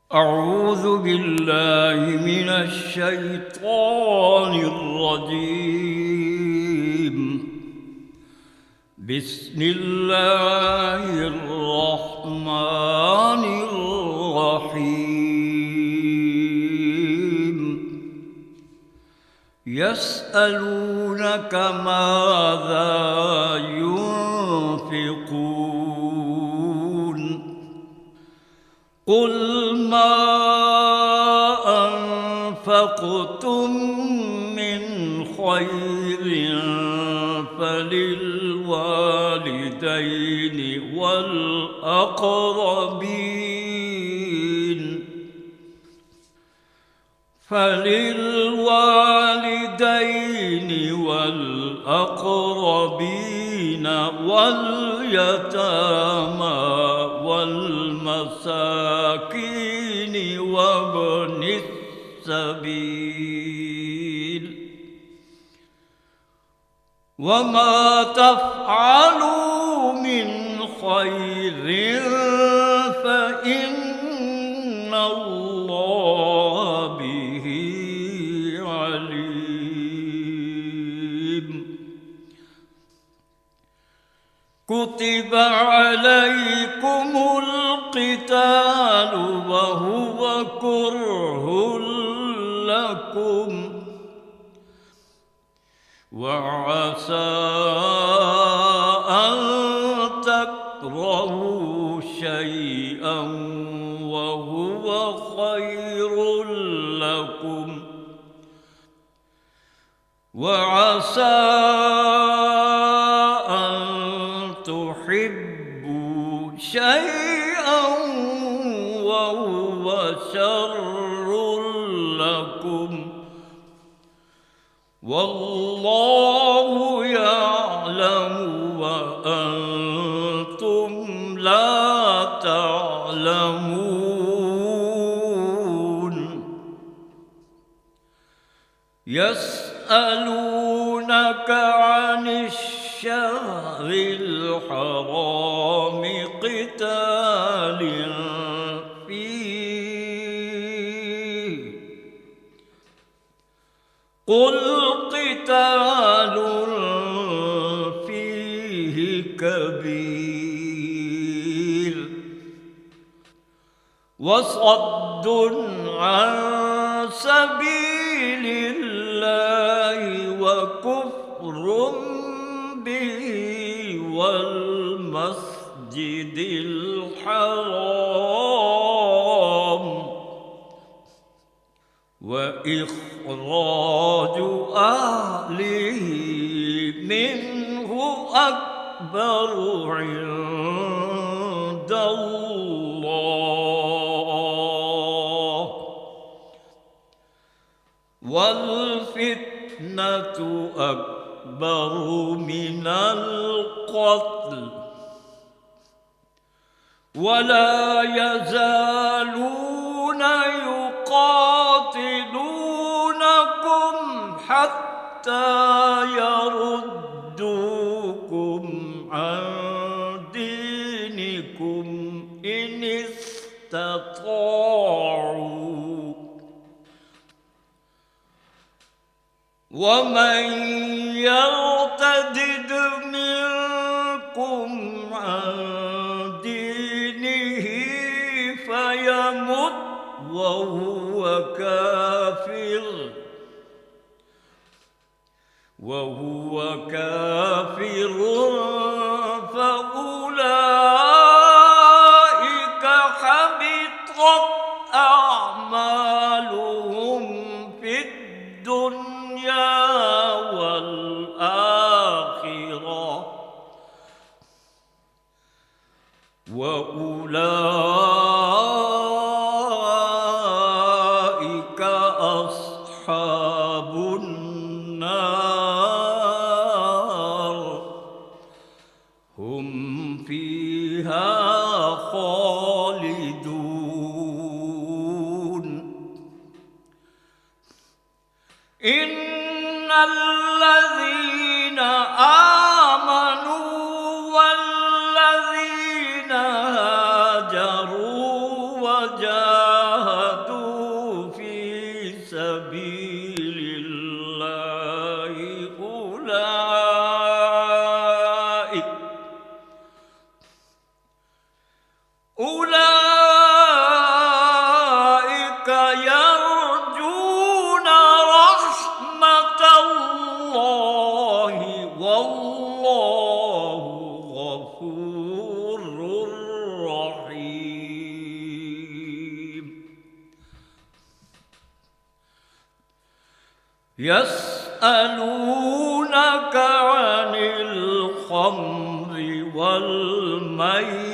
أعوذ بالله من الشيطان الرجيم. بسم الله الرحمن الرحيم. يسألونك ماذا ينفقون قل ما أنفقتم من خير فللوالدين والأقربين واليتامى والمساكين وابن السبيل. وما تفعلوا من خير فإن الله به عليم. كتب عليكم القتال وهو كره لكم وعسى أن تكرهوا شيئا وهو خير لكم وعسى أن تحبوا شيئا وهو شر لكم والله يعلم وأنتم لا تعلمون. يسألونك عن الشهر الحرام قتال فيه قل قتال فيه كبير وصد عن سبيل الله وكفر به والمسجد الحرام وإخراج أهله منه أكبر عند الله والفتنة أكبر من القتل ولا يزالون يقاتلونكم حتى يردوكم عن دينكم إن استطاعوا ومن يرتد منكم عن دينه فيمت وهو كافر فأولئك حبطت أعمالهم في الدنيا والآخرة وأولئك أصحاب النار هم فيها خالدون. إن الذين آمنوا والذين هاجروا وجاهدوا يسألونك عن الخمر والميسر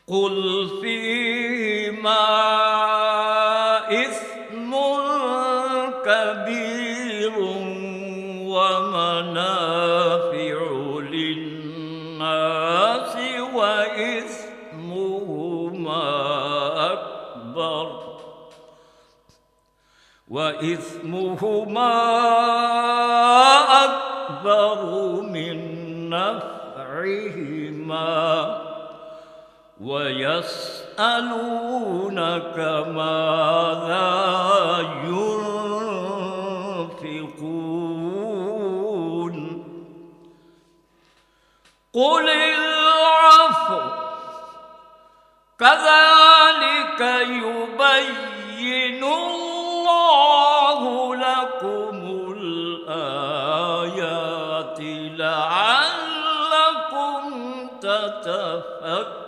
قل فيهما إثم كبير ومنافع للناس وإثمهما أكبر من نفعهما ويسألونك ماذا ينفقون قل العفو كذلك يبين الله لكم الآيات لعلكم تتفكرون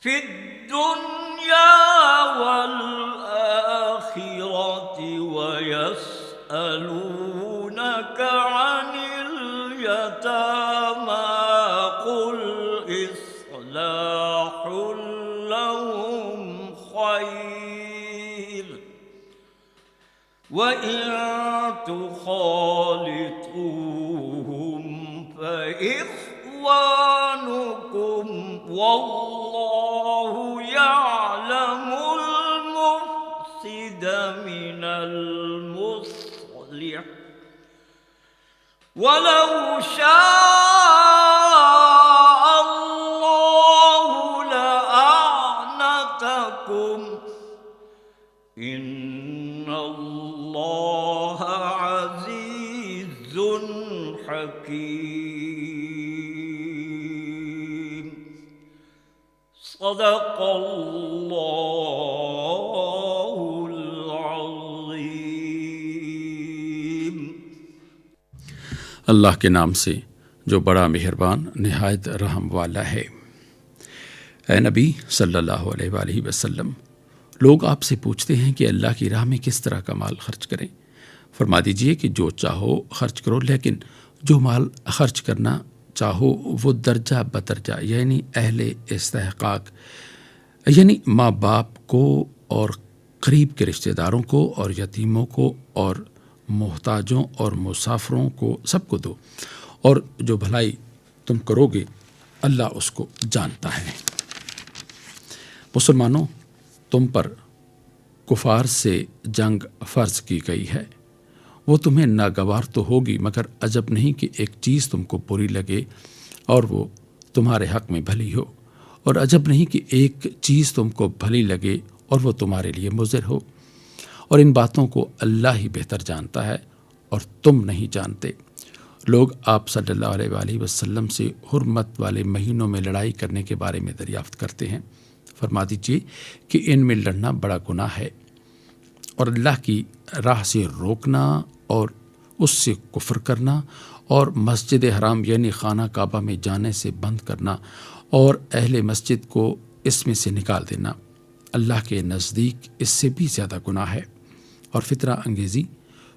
في الدنيا والآخرة ويسألونك عن اليتامى قل إصلاح لهم خير وإن تخالطوهم فإخوانكم والله يعلم المفسد من المصلح ولو شاء الله لأعنتكم إن الله عزيز حكيم صدق الله العظيم. اللہ کے نام سے جو بڑا مہربان نہایت رحم والا ہے. اے نبی صلی اللہ علیہ وآلہ وسلم، لوگ آپ سے پوچھتے ہیں کہ اللہ کی راہ میں کس طرح کا مال خرچ کریں. فرما دیجئے کہ جو چاہو خرچ کرو، لیکن جو مال خرچ کرنا چاہو وہ درجہ بدرجہ، یعنی اہل استحقاق، یعنی ماں باپ کو اور قریب کے رشتہ داروں کو اور یتیموں کو اور محتاجوں اور مسافروں کو سب کو دو، اور جو بھلائی تم کرو گے اللہ اس کو جانتا ہے. مسلمانوں، تم پر کفار سے جنگ فرض کی گئی ہے. وہ تمہیں ناگوار تو ہوگی، مگر عجب نہیں کہ ایک چیز تم کو بری لگے اور وہ تمہارے حق میں بھلی ہو، اور عجب نہیں کہ ایک چیز تم کو بھلی لگے اور وہ تمہارے لیے مضر ہو. اور ان باتوں کو اللہ ہی بہتر جانتا ہے اور تم نہیں جانتے. لوگ آپ صلی اللہ علیہ وآلہ وسلم سے حرمت والے مہینوں میں لڑائی کرنے کے بارے میں دریافت کرتے ہیں. فرما دیجیے کہ ان میں لڑنا بڑا گناہ ہے، اور اللہ کی راہ سے روکنا اور اس سے کفر کرنا اور مسجد حرام یعنی خانہ کعبہ میں جانے سے بند کرنا اور اہل مسجد کو اس میں سے نکال دینا اللہ کے نزدیک اس سے بھی زیادہ گناہ ہے، اور فتنہ انگیزی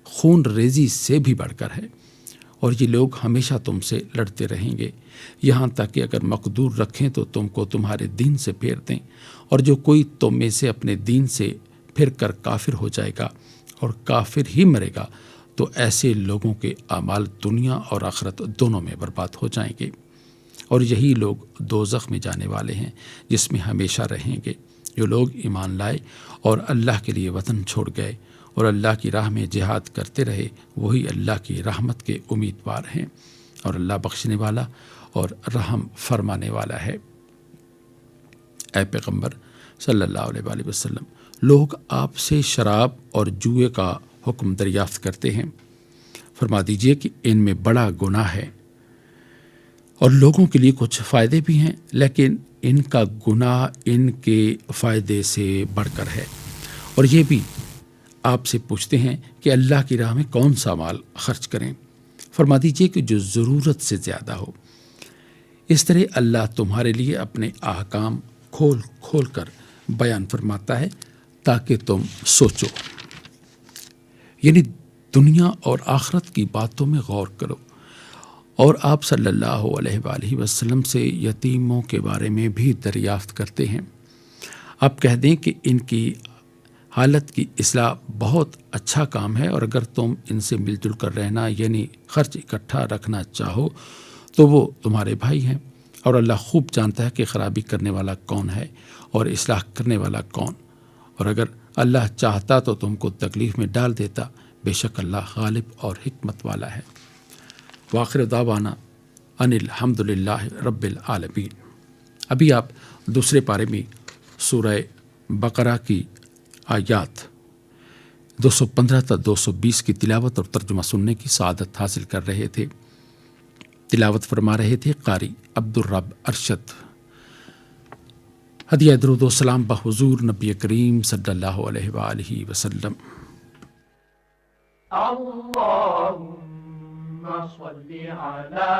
خون ریزی سے بھی بڑھ کر ہے. اور یہ لوگ ہمیشہ تم سے لڑتے رہیں گے، یہاں تک کہ اگر مقدور رکھیں تو تم کو تمہارے دین سے پھیر دیں. اور جو کوئی تم میں سے اپنے دین سے پھر کر کافر ہو جائے گا اور کافر ہی مرے گا تو ایسے لوگوں کے اعمال دنیا اور آخرت دونوں میں برباد ہو جائیں گے. اور یہی لوگ دوزخ میں جانے والے ہیں جس میں ہمیشہ رہیں گے. جو لوگ ایمان لائے اور اللہ کے لیے وطن چھوڑ گئے اور اللہ کی راہ میں جہاد کرتے رہے، وہی اللہ کی رحمت کے امیدوار ہیں، اور اللہ بخشنے والا اور رحم فرمانے والا ہے. اے پیغمبر صلی اللہ علیہ وآلہ وسلم، لوگ آپ سے شراب اور جوئے کا حکم دریافت کرتے ہیں. فرما دیجئے کہ ان میں بڑا گناہ ہے اور لوگوں کے لیے کچھ فائدے بھی ہیں، لیکن ان کا گناہ ان کے فائدے سے بڑھ کر ہے. اور یہ بھی آپ سے پوچھتے ہیں کہ اللہ کی راہ میں کون سا مال خرچ کریں. فرما دیجئے کہ جو ضرورت سے زیادہ ہو، اس طرح اللہ تمہارے لیے اپنے احکام کھول کھول کر بیان فرماتا ہے تاکہ تم سوچو، یعنی دنیا اور آخرت کی باتوں میں غور کرو۔ اور آپ صلی اللہ علیہ وآلہ وسلم سے یتیموں کے بارے میں بھی دریافت کرتے ہیں۔ آپ کہہ دیں کہ ان کی حالت کی اصلاح بہت اچھا کام ہے، اور اگر تم ان سے مل جل کر رہنا یعنی خرچ اکٹھا رکھنا چاہو تو وہ تمہارے بھائی ہیں، اور اللہ خوب جانتا ہے کہ خرابی کرنے والا کون ہے اور اصلاح کرنے والا کون، اور اگر اللہ چاہتا تو تم کو تکلیف میں ڈال دیتا، بے شک اللہ غالب اور حکمت والا ہے۔ وآخر دعوانا ان الحمد للہ رب العالمین۔ ابھی آپ دوسرے پارے میں سورہ بقرہ کی آیات 215 تا 220 کی تلاوت اور ترجمہ سننے کی سعادت حاصل کر رہے تھے۔ تلاوت فرما رہے تھے قاری عبدالرب ارشد۔ ہدیہ درود و سلام بحضور نبی کریم صلی اللہ علیہ وآلہ وسلم۔ اللهم صل على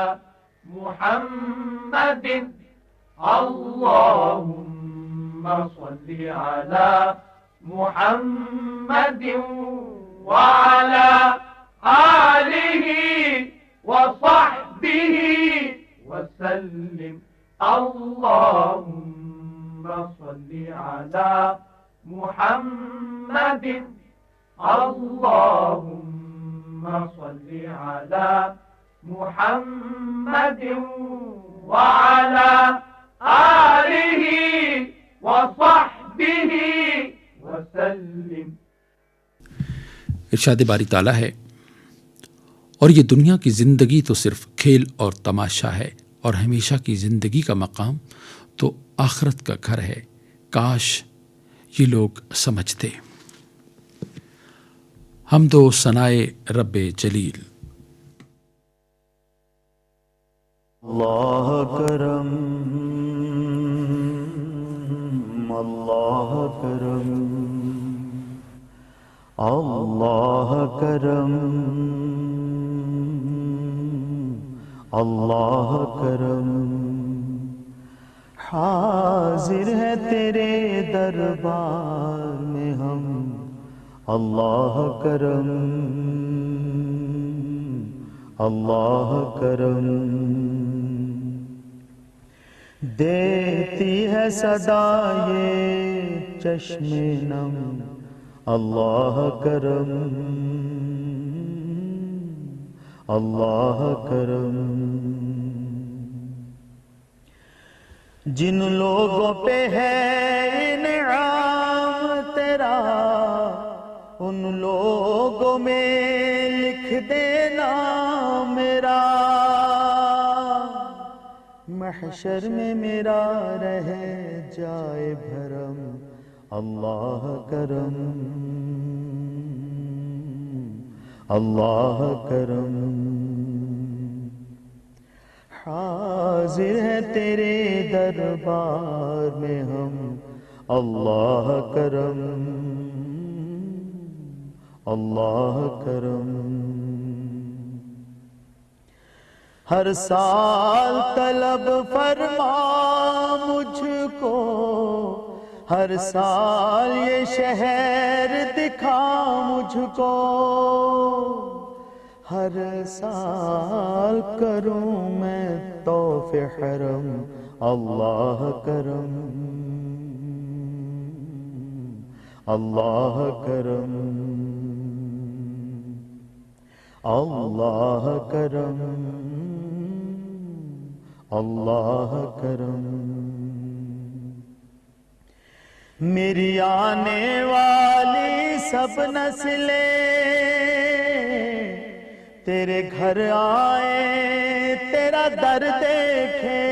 محمد، اللهم صل على محمد وعلى آله وصحبه وسلم، اللهم صل على محمد، اللهم صل على محمد وعلى آله وصحبه وسلم۔ ارشاد باری تعالیٰ ہے، اور یہ دنیا کی زندگی تو صرف کھیل اور تماشا ہے، اور ہمیشہ کی زندگی کا مقام تو آخرت کا گھر ہے، کاش یہ لوگ سمجھتے۔ حمد و ثنائے رب جلیل۔ اللہ کرم، اللہ کرم، اللہ کرم، اللہ کرم، حاضر ہے تیرے دربار میں ہم، اللہ کرم، اللہ کرم، دیتی ہے صدا یہ چشم نم، اللہ کرم، اللہ کرم، جن لوگوں پہ ہے انعام تیرا ان لوگوں میں لکھ دینا میرا، محشر میں میرا رہ جائے بھرم، اللہ کرم، اللہ کرم، حاضر ہے تیرے دربار میں ہم، اللہ کرم، اللہ کرم، ہر سال طلب فرما مجھ کو، ہر سال یہ شہر دکھا مجھ کو، ہر سال کروں میں طوف حرم، اللہ کرم، اللہ کرم، اللہ کرم، اللہ کرم، میری آنے والی سب نسلیں تیرے گھر آئے تیرا در دیکھے،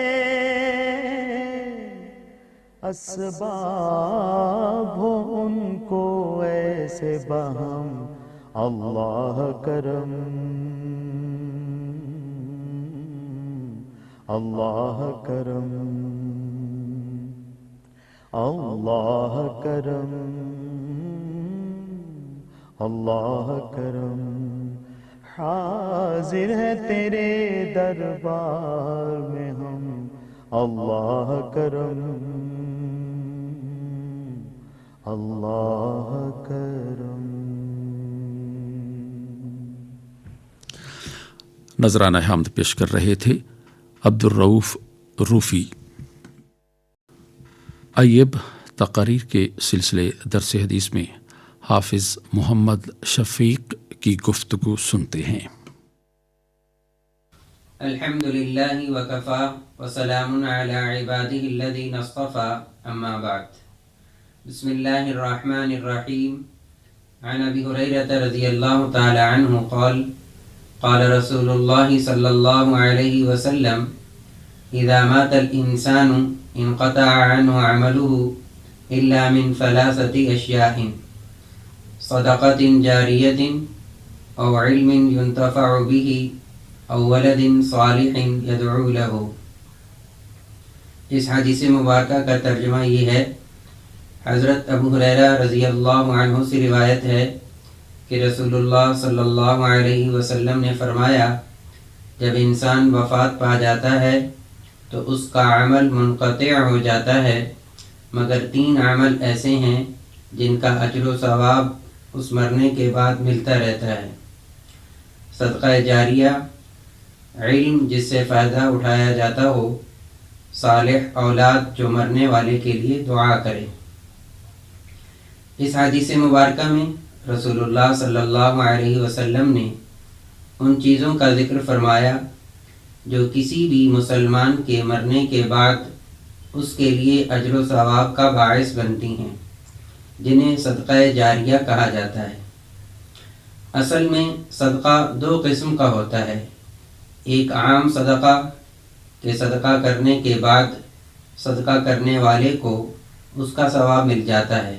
اسباب ہو ان کو ایسے بہم، اللہ کرم، اللہ کرم، اللہ کرم، اللہ کرم، حاضر ہے تیرے دربار میں ہم اللہ کرم اللہ کرم. نذرانہ حمد پیش کر رہے تھے عبدالرؤف روفی. آئیے اب تقاریر کے سلسلے درس حدیث میں حافظ محمد شفیق کی گفتگو سنتے ہیں. الحمد للہ وکفا وسلام علی عباده الذین اصطفى اما بعد. بسم اللہ الرحمن الرحیم. عن ابی ہریرہ رضی اللہ تعالی عنہ قال قال رسول اللہ صلی اللہ علیہ وسلم اذا مات الانسان انقطع عنه عمله الا من ثلاثة اشیاء صدقة جاریة او علم ينتفع به او ولد صالح يدعو له. اس حدیث مبارکہ کا ترجمہ یہ ہے. حضرت ابو ہریرہ رضی اللہ عنہ سے روایت ہے کہ رسول اللہ صلی اللہ علیہ وسلم نے فرمایا جب انسان وفات پا جاتا ہے تو اس کا عمل منقطع ہو جاتا ہے مگر 3 عمل ایسے ہیں جن کا اجر و ثواب اس مرنے کے بعد ملتا رہتا ہے. صدقہ جاریہ، علم جس سے فائدہ اٹھایا جاتا ہو، صالح اولاد جو مرنے والے کے لیے دعا کرے. اس حدیث مبارکہ میں رسول اللہ صلی اللہ علیہ وسلم نے ان چیزوں کا ذکر فرمایا جو کسی بھی مسلمان کے مرنے کے بعد اس کے لیے اجر و ثواب کا باعث بنتی ہیں، جنہیں صدقہ جاریہ کہا جاتا ہے. اصل میں صدقہ 2 قسم کا ہوتا ہے. ایک عام صدقہ کہ صدقہ کرنے کے بعد صدقہ کرنے والے کو اس کا ثواب مل جاتا ہے،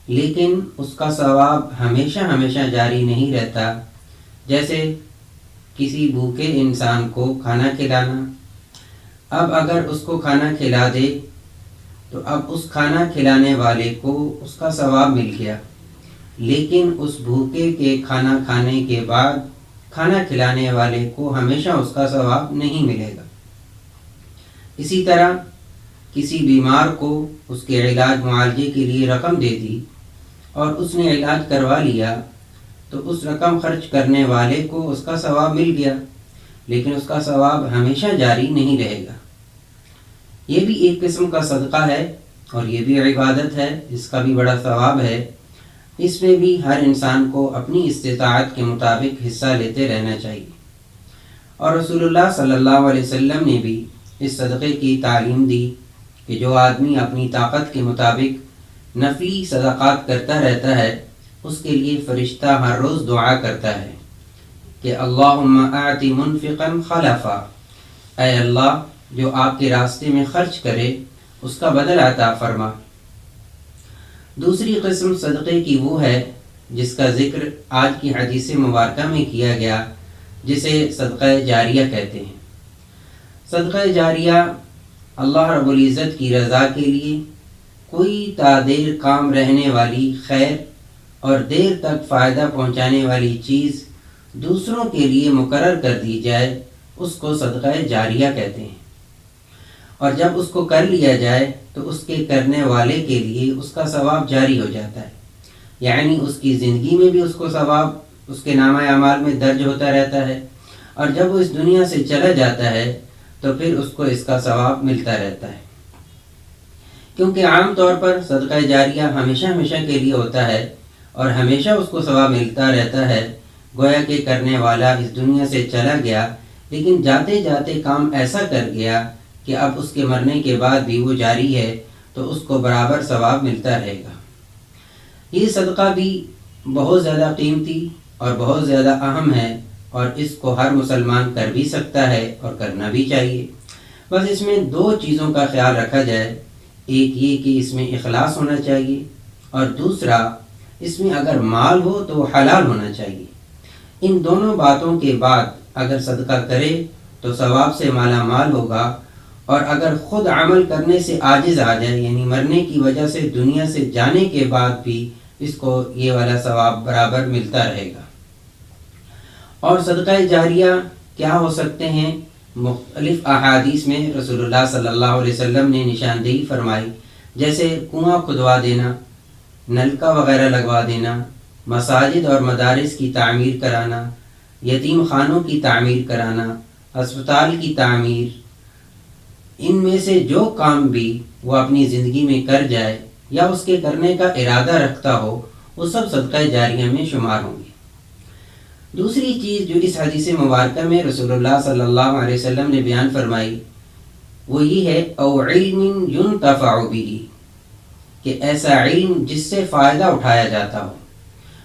لیکن اس کا ثواب ہمیشہ جاری نہیں رہتا. جیسے کسی بھوکے انسان کو کھانا کھلانا. اب اگر اس کو کھانا کھلا دے تو اب اس کھانا کھلانے والے کو اس کا ثواب مل گیا، لیکن اس بھوکے کے کھانا کھانے کے بعد کھانا کھلانے والے کو ہمیشہ اس کا ثواب نہیں ملے گا. اسی طرح کسی بیمار کو اس کے علاج معالجے کے لیے رقم دے دی اور اس نے علاج کروا لیا تو اس رقم خرچ کرنے والے کو اس کا ثواب مل گیا، لیکن اس کا ثواب ہمیشہ جاری نہیں رہے گا. یہ بھی ایک قسم کا صدقہ ہے اور یہ بھی عبادت ہے جس کا بھی بڑا ثواب ہے. اس میں بھی ہر انسان کو اپنی استطاعت کے مطابق حصہ لیتے رہنا چاہیے. اور رسول اللہ صلی اللہ علیہ وسلم نے بھی اس صدقے کی تعلیم دی کہ جو آدمی اپنی طاقت کے مطابق نفلی صدقات کرتا رہتا ہے اس کے لیے فرشتہ ہر روز دعا کرتا ہے کہ اللہم اعط منفقا خلفا، اے اللہ جو آپ کے راستے میں خرچ کرے اس کا بدل عطا فرما. دوسری قسم صدقے کی وہ ہے جس کا ذکر آج کی حدیث مبارکہ میں کیا گیا، جسے صدقہ جاریہ کہتے ہیں. صدقہ جاریہ اللہ رب العزت کی رضا کے لیے کوئی تا دیر کام رہنے والی خیر اور دیر تک فائدہ پہنچانے والی چیز دوسروں کے لیے مقرر کر دی جائے اس کو صدقہ جاریہ کہتے ہیں. اور جب اس کو کر لیا جائے تو اس کے کرنے والے کے لیے اس کا ثواب جاری ہو جاتا ہے، یعنی اس کی زندگی میں بھی اس کو ثواب اس کے نامہ اعمال میں درج ہوتا رہتا ہے، اور جب وہ اس دنیا سے چلا جاتا ہے تو پھر اس کو اس کا ثواب ملتا رہتا ہے. کیونکہ عام طور پر صدقہ جاریہ ہمیشہ کے لیے ہوتا ہے اور ہمیشہ اس کو ثواب ملتا رہتا ہے، گویا کہ کرنے والا اس دنیا سے چلا گیا لیکن جاتے جاتے کام ایسا کر گیا کہ اب اس کے مرنے کے بعد بھی وہ جاری ہے تو اس کو برابر ثواب ملتا رہے گا. یہ صدقہ بھی بہت زیادہ قیمتی اور بہت زیادہ اہم ہے اور اس کو ہر مسلمان کر بھی سکتا ہے اور کرنا بھی چاہیے. بس اس میں 2 چیزوں کا خیال رکھا جائے. ایک یہ کہ اس میں اخلاص ہونا چاہیے اور دوسرا اس میں اگر مال ہو تو وہ حلال ہونا چاہیے. ان دونوں باتوں کے بعد اگر صدقہ کرے تو ثواب سے مالا مال ہوگا، اور اگر خود عمل کرنے سے عاجز آ جائے یعنی مرنے کی وجہ سے دنیا سے جانے کے بعد بھی اس کو یہ والا ثواب برابر ملتا رہے گا. اور صدقہ جاریہ کیا ہو سکتے ہیں؟ مختلف احادیث میں رسول اللہ صلی اللہ علیہ وسلم نے نشاندہی فرمائی، جیسے کنواں کھدوا دینا، نلکا وغیرہ لگوا دینا، مساجد اور مدارس کی تعمیر کرانا، یتیم خانوں کی تعمیر کرانا، ہسپتال کی تعمیر. ان میں سے جو کام بھی وہ اپنی زندگی میں کر جائے یا اس کے کرنے کا ارادہ رکھتا ہو وہ سب صدقہ جاریہ میں شمار ہوں گے. دوسری چیز جو اس حدیث مبارکہ میں رسول اللہ صلی اللہ علیہ وسلم نے بیان فرمائی وہ یہ ہے او علم ينتفع به، کہ ایسا علم جس سے فائدہ اٹھایا جاتا ہو.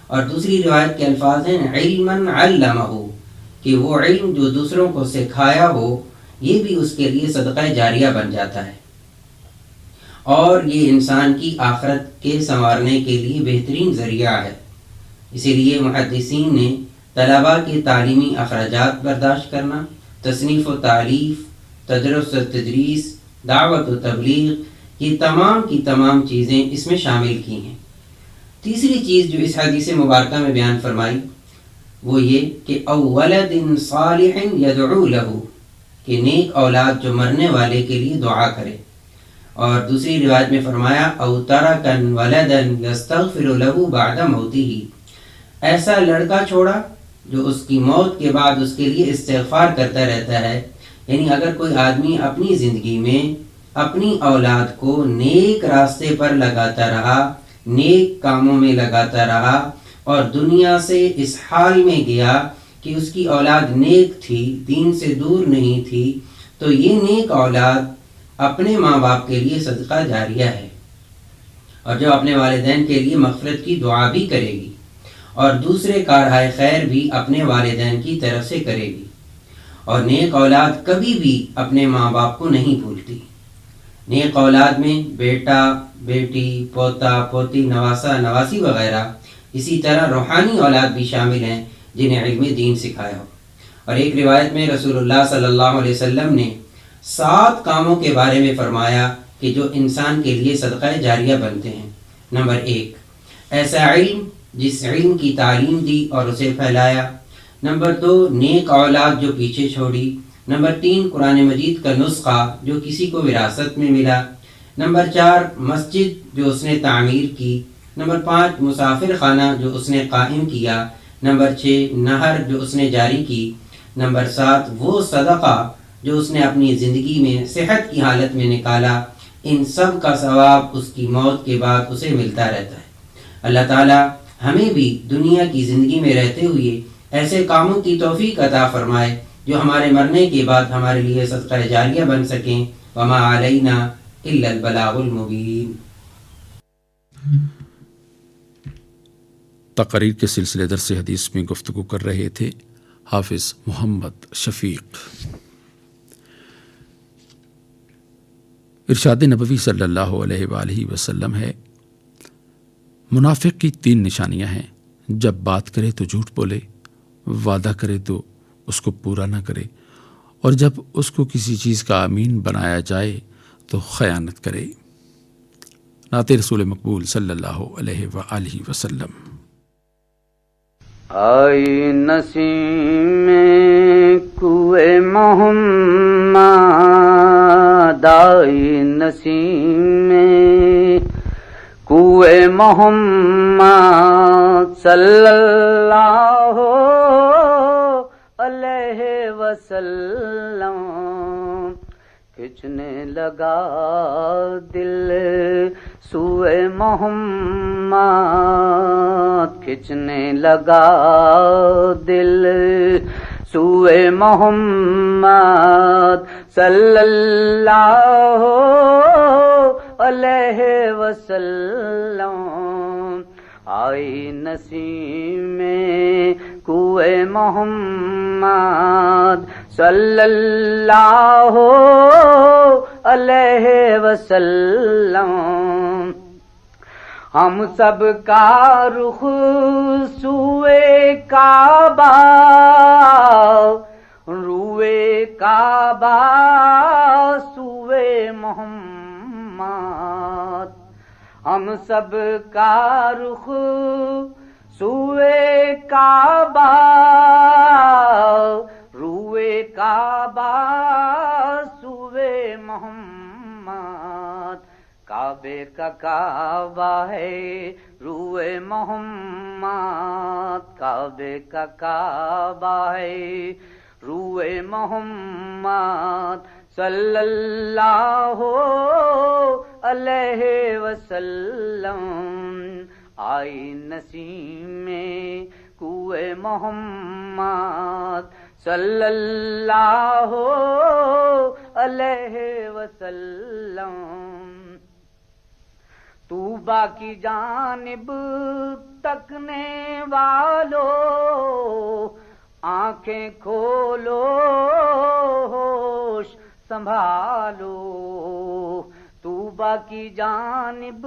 اور دوسری روایت کے الفاظ ہیں علما علمہ، کہ وہ علم جو دوسروں کو سکھایا ہو یہ بھی اس کے لیے صدقہ جاریہ بن جاتا ہے، اور یہ انسان کی آخرت کے سنوارنے کے لیے بہترین ذریعہ ہے. اسی لیے محدثین نے طلباء کے تعلیمی اخراجات برداشت کرنا، تصنیف و تالیف، تدرس و تدریس، دعوت و تبلیغ، یہ تمام کی تمام چیزیں اس میں شامل کی ہیں. تیسری چیز جو اس حدیث مبارکہ میں بیان فرمائی وہ یہ کہ او ولد صالح یدعو له، کہ نیک اولاد جو مرنے والے کے لیے دعا کرے. اور دوسری روایت میں فرمایا او ترکا ولدا یستغفر له بعد موته، ایسا لڑکا چھوڑا جو اس کی موت کے بعد اس کے لیے استغفار کرتا رہتا ہے. یعنی اگر کوئی آدمی اپنی زندگی میں اپنی اولاد کو نیک راستے پر لگاتا رہا، نیک کاموں میں لگاتا رہا، اور دنیا سے اس حال میں گیا کہ اس کی اولاد نیک تھی، دین سے دور نہیں تھی، تو یہ نیک اولاد اپنے ماں باپ کے لیے صدقہ جاریہ ہے، اور جو اپنے والدین کے لیے مغفرت کی دعا بھی کرے گی اور دوسرے کارہائے خیر بھی اپنے والدین کی طرف سے کرے گی. اور نیک اولاد کبھی بھی اپنے ماں باپ کو نہیں بھولتی. نیک اولاد میں بیٹا، بیٹی، پوتا، پوتی، نواسا، نواسی وغیرہ، اسی طرح روحانی اولاد بھی شامل ہیں جنہیں علم دین سکھایا ہو. اور ایک روایت میں رسول اللہ صلی اللہ علیہ وسلم نے 7 کاموں کے بارے میں فرمایا کہ جو انسان کے لیے صدقہ جاریہ بنتے ہیں. نمبر 1، ایسا علم جس علم کی تعلیم دی اور اسے پھیلایا. نمبر 2، نیک اولاد جو پیچھے چھوڑی. نمبر 3، قرآن مجید کا نسخہ جو کسی کو وراثت میں ملا. نمبر 4، مسجد جو اس نے تعمیر کی. نمبر 5، مسافر خانہ جو اس نے قائم کیا. نمبر 6، نہر جو اس نے جاری کی. نمبر 7، وہ صدقہ جو اس نے اپنی زندگی میں صحت کی حالت میں نکالا. ان سب کا ثواب اس کی موت کے بعد اسے ملتا رہتا ہے. اللہ تعالی ہمیں بھی دنیا کی زندگی میں رہتے ہوئے ایسے کاموں کی توفیق عطا فرمائے جو ہمارے مرنے کے بعد ہمارے لیے صدقہ جاریہ بن سکیں. وما علینا الا البلاغ المبین. تقریر کے سلسلے درس حدیث میں گفتگو کر رہے تھے حافظ محمد شفیق. ارشاد نبوی صلی اللہ علیہ وآلہ وسلم ہے، منافق کی 3 نشانیاں ہیں: جب بات کرے تو جھوٹ بولے، وعدہ کرے تو اس کو پورا نہ کرے، اور جب اس کو کسی چیز کا امین بنایا جائے تو خیانت کرے. نعت رسول مقبول صلی اللہ علیہ وآلہ وسلم. آئی نسیم کوئے محمد، آئی نسیم کوئے محمد صلی اللہ علیہ وسلم. کھچنے لگا دل سوئے محمد، کھچنے لگا دل سوئے محمد صلی اللہ علیہ وسلم. آئی نسیم کوئے محمد صلی اللہ علیہ وسلم. ہم سب کا رخ سوئے کعبہ، روئے کعبہ سوئے محمد. ہم سب کا رخ سوئے کعبہ روئے کعبہ سوئے محمد کعبے کا کعبہ ہے روئے محمد کعبے کا کعبہ ہے روئے محمد صلی اللہ علیہ وسلم آئی نسیم میں کوئے محمد صلی اللہ علیہ وسلم طوبہ کی جانب تکنے والو آنکھیں کھولو ہوش سنبھالو طوبہ کی جانب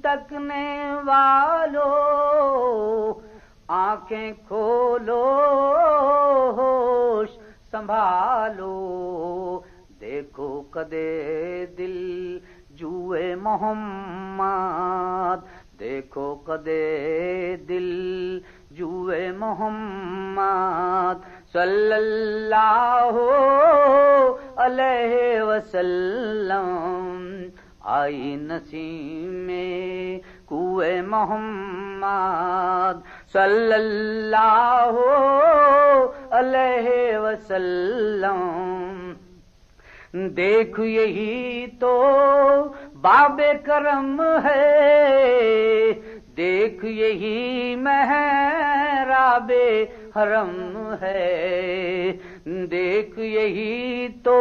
تکنے والو آنکھیں کھولو ہوش سنبھالو دیکھو قدے دل جوئے محمد دیکھو قدے دل جوئے محمد صلی اللہ علیہ وسلم آئی نسیم میں کوئے محمد صلی اللہ علیہ وسلم دیکھ یہی تو باب کرم ہے دیکھ یہی محراب حرم ہے دیکھ یہی تو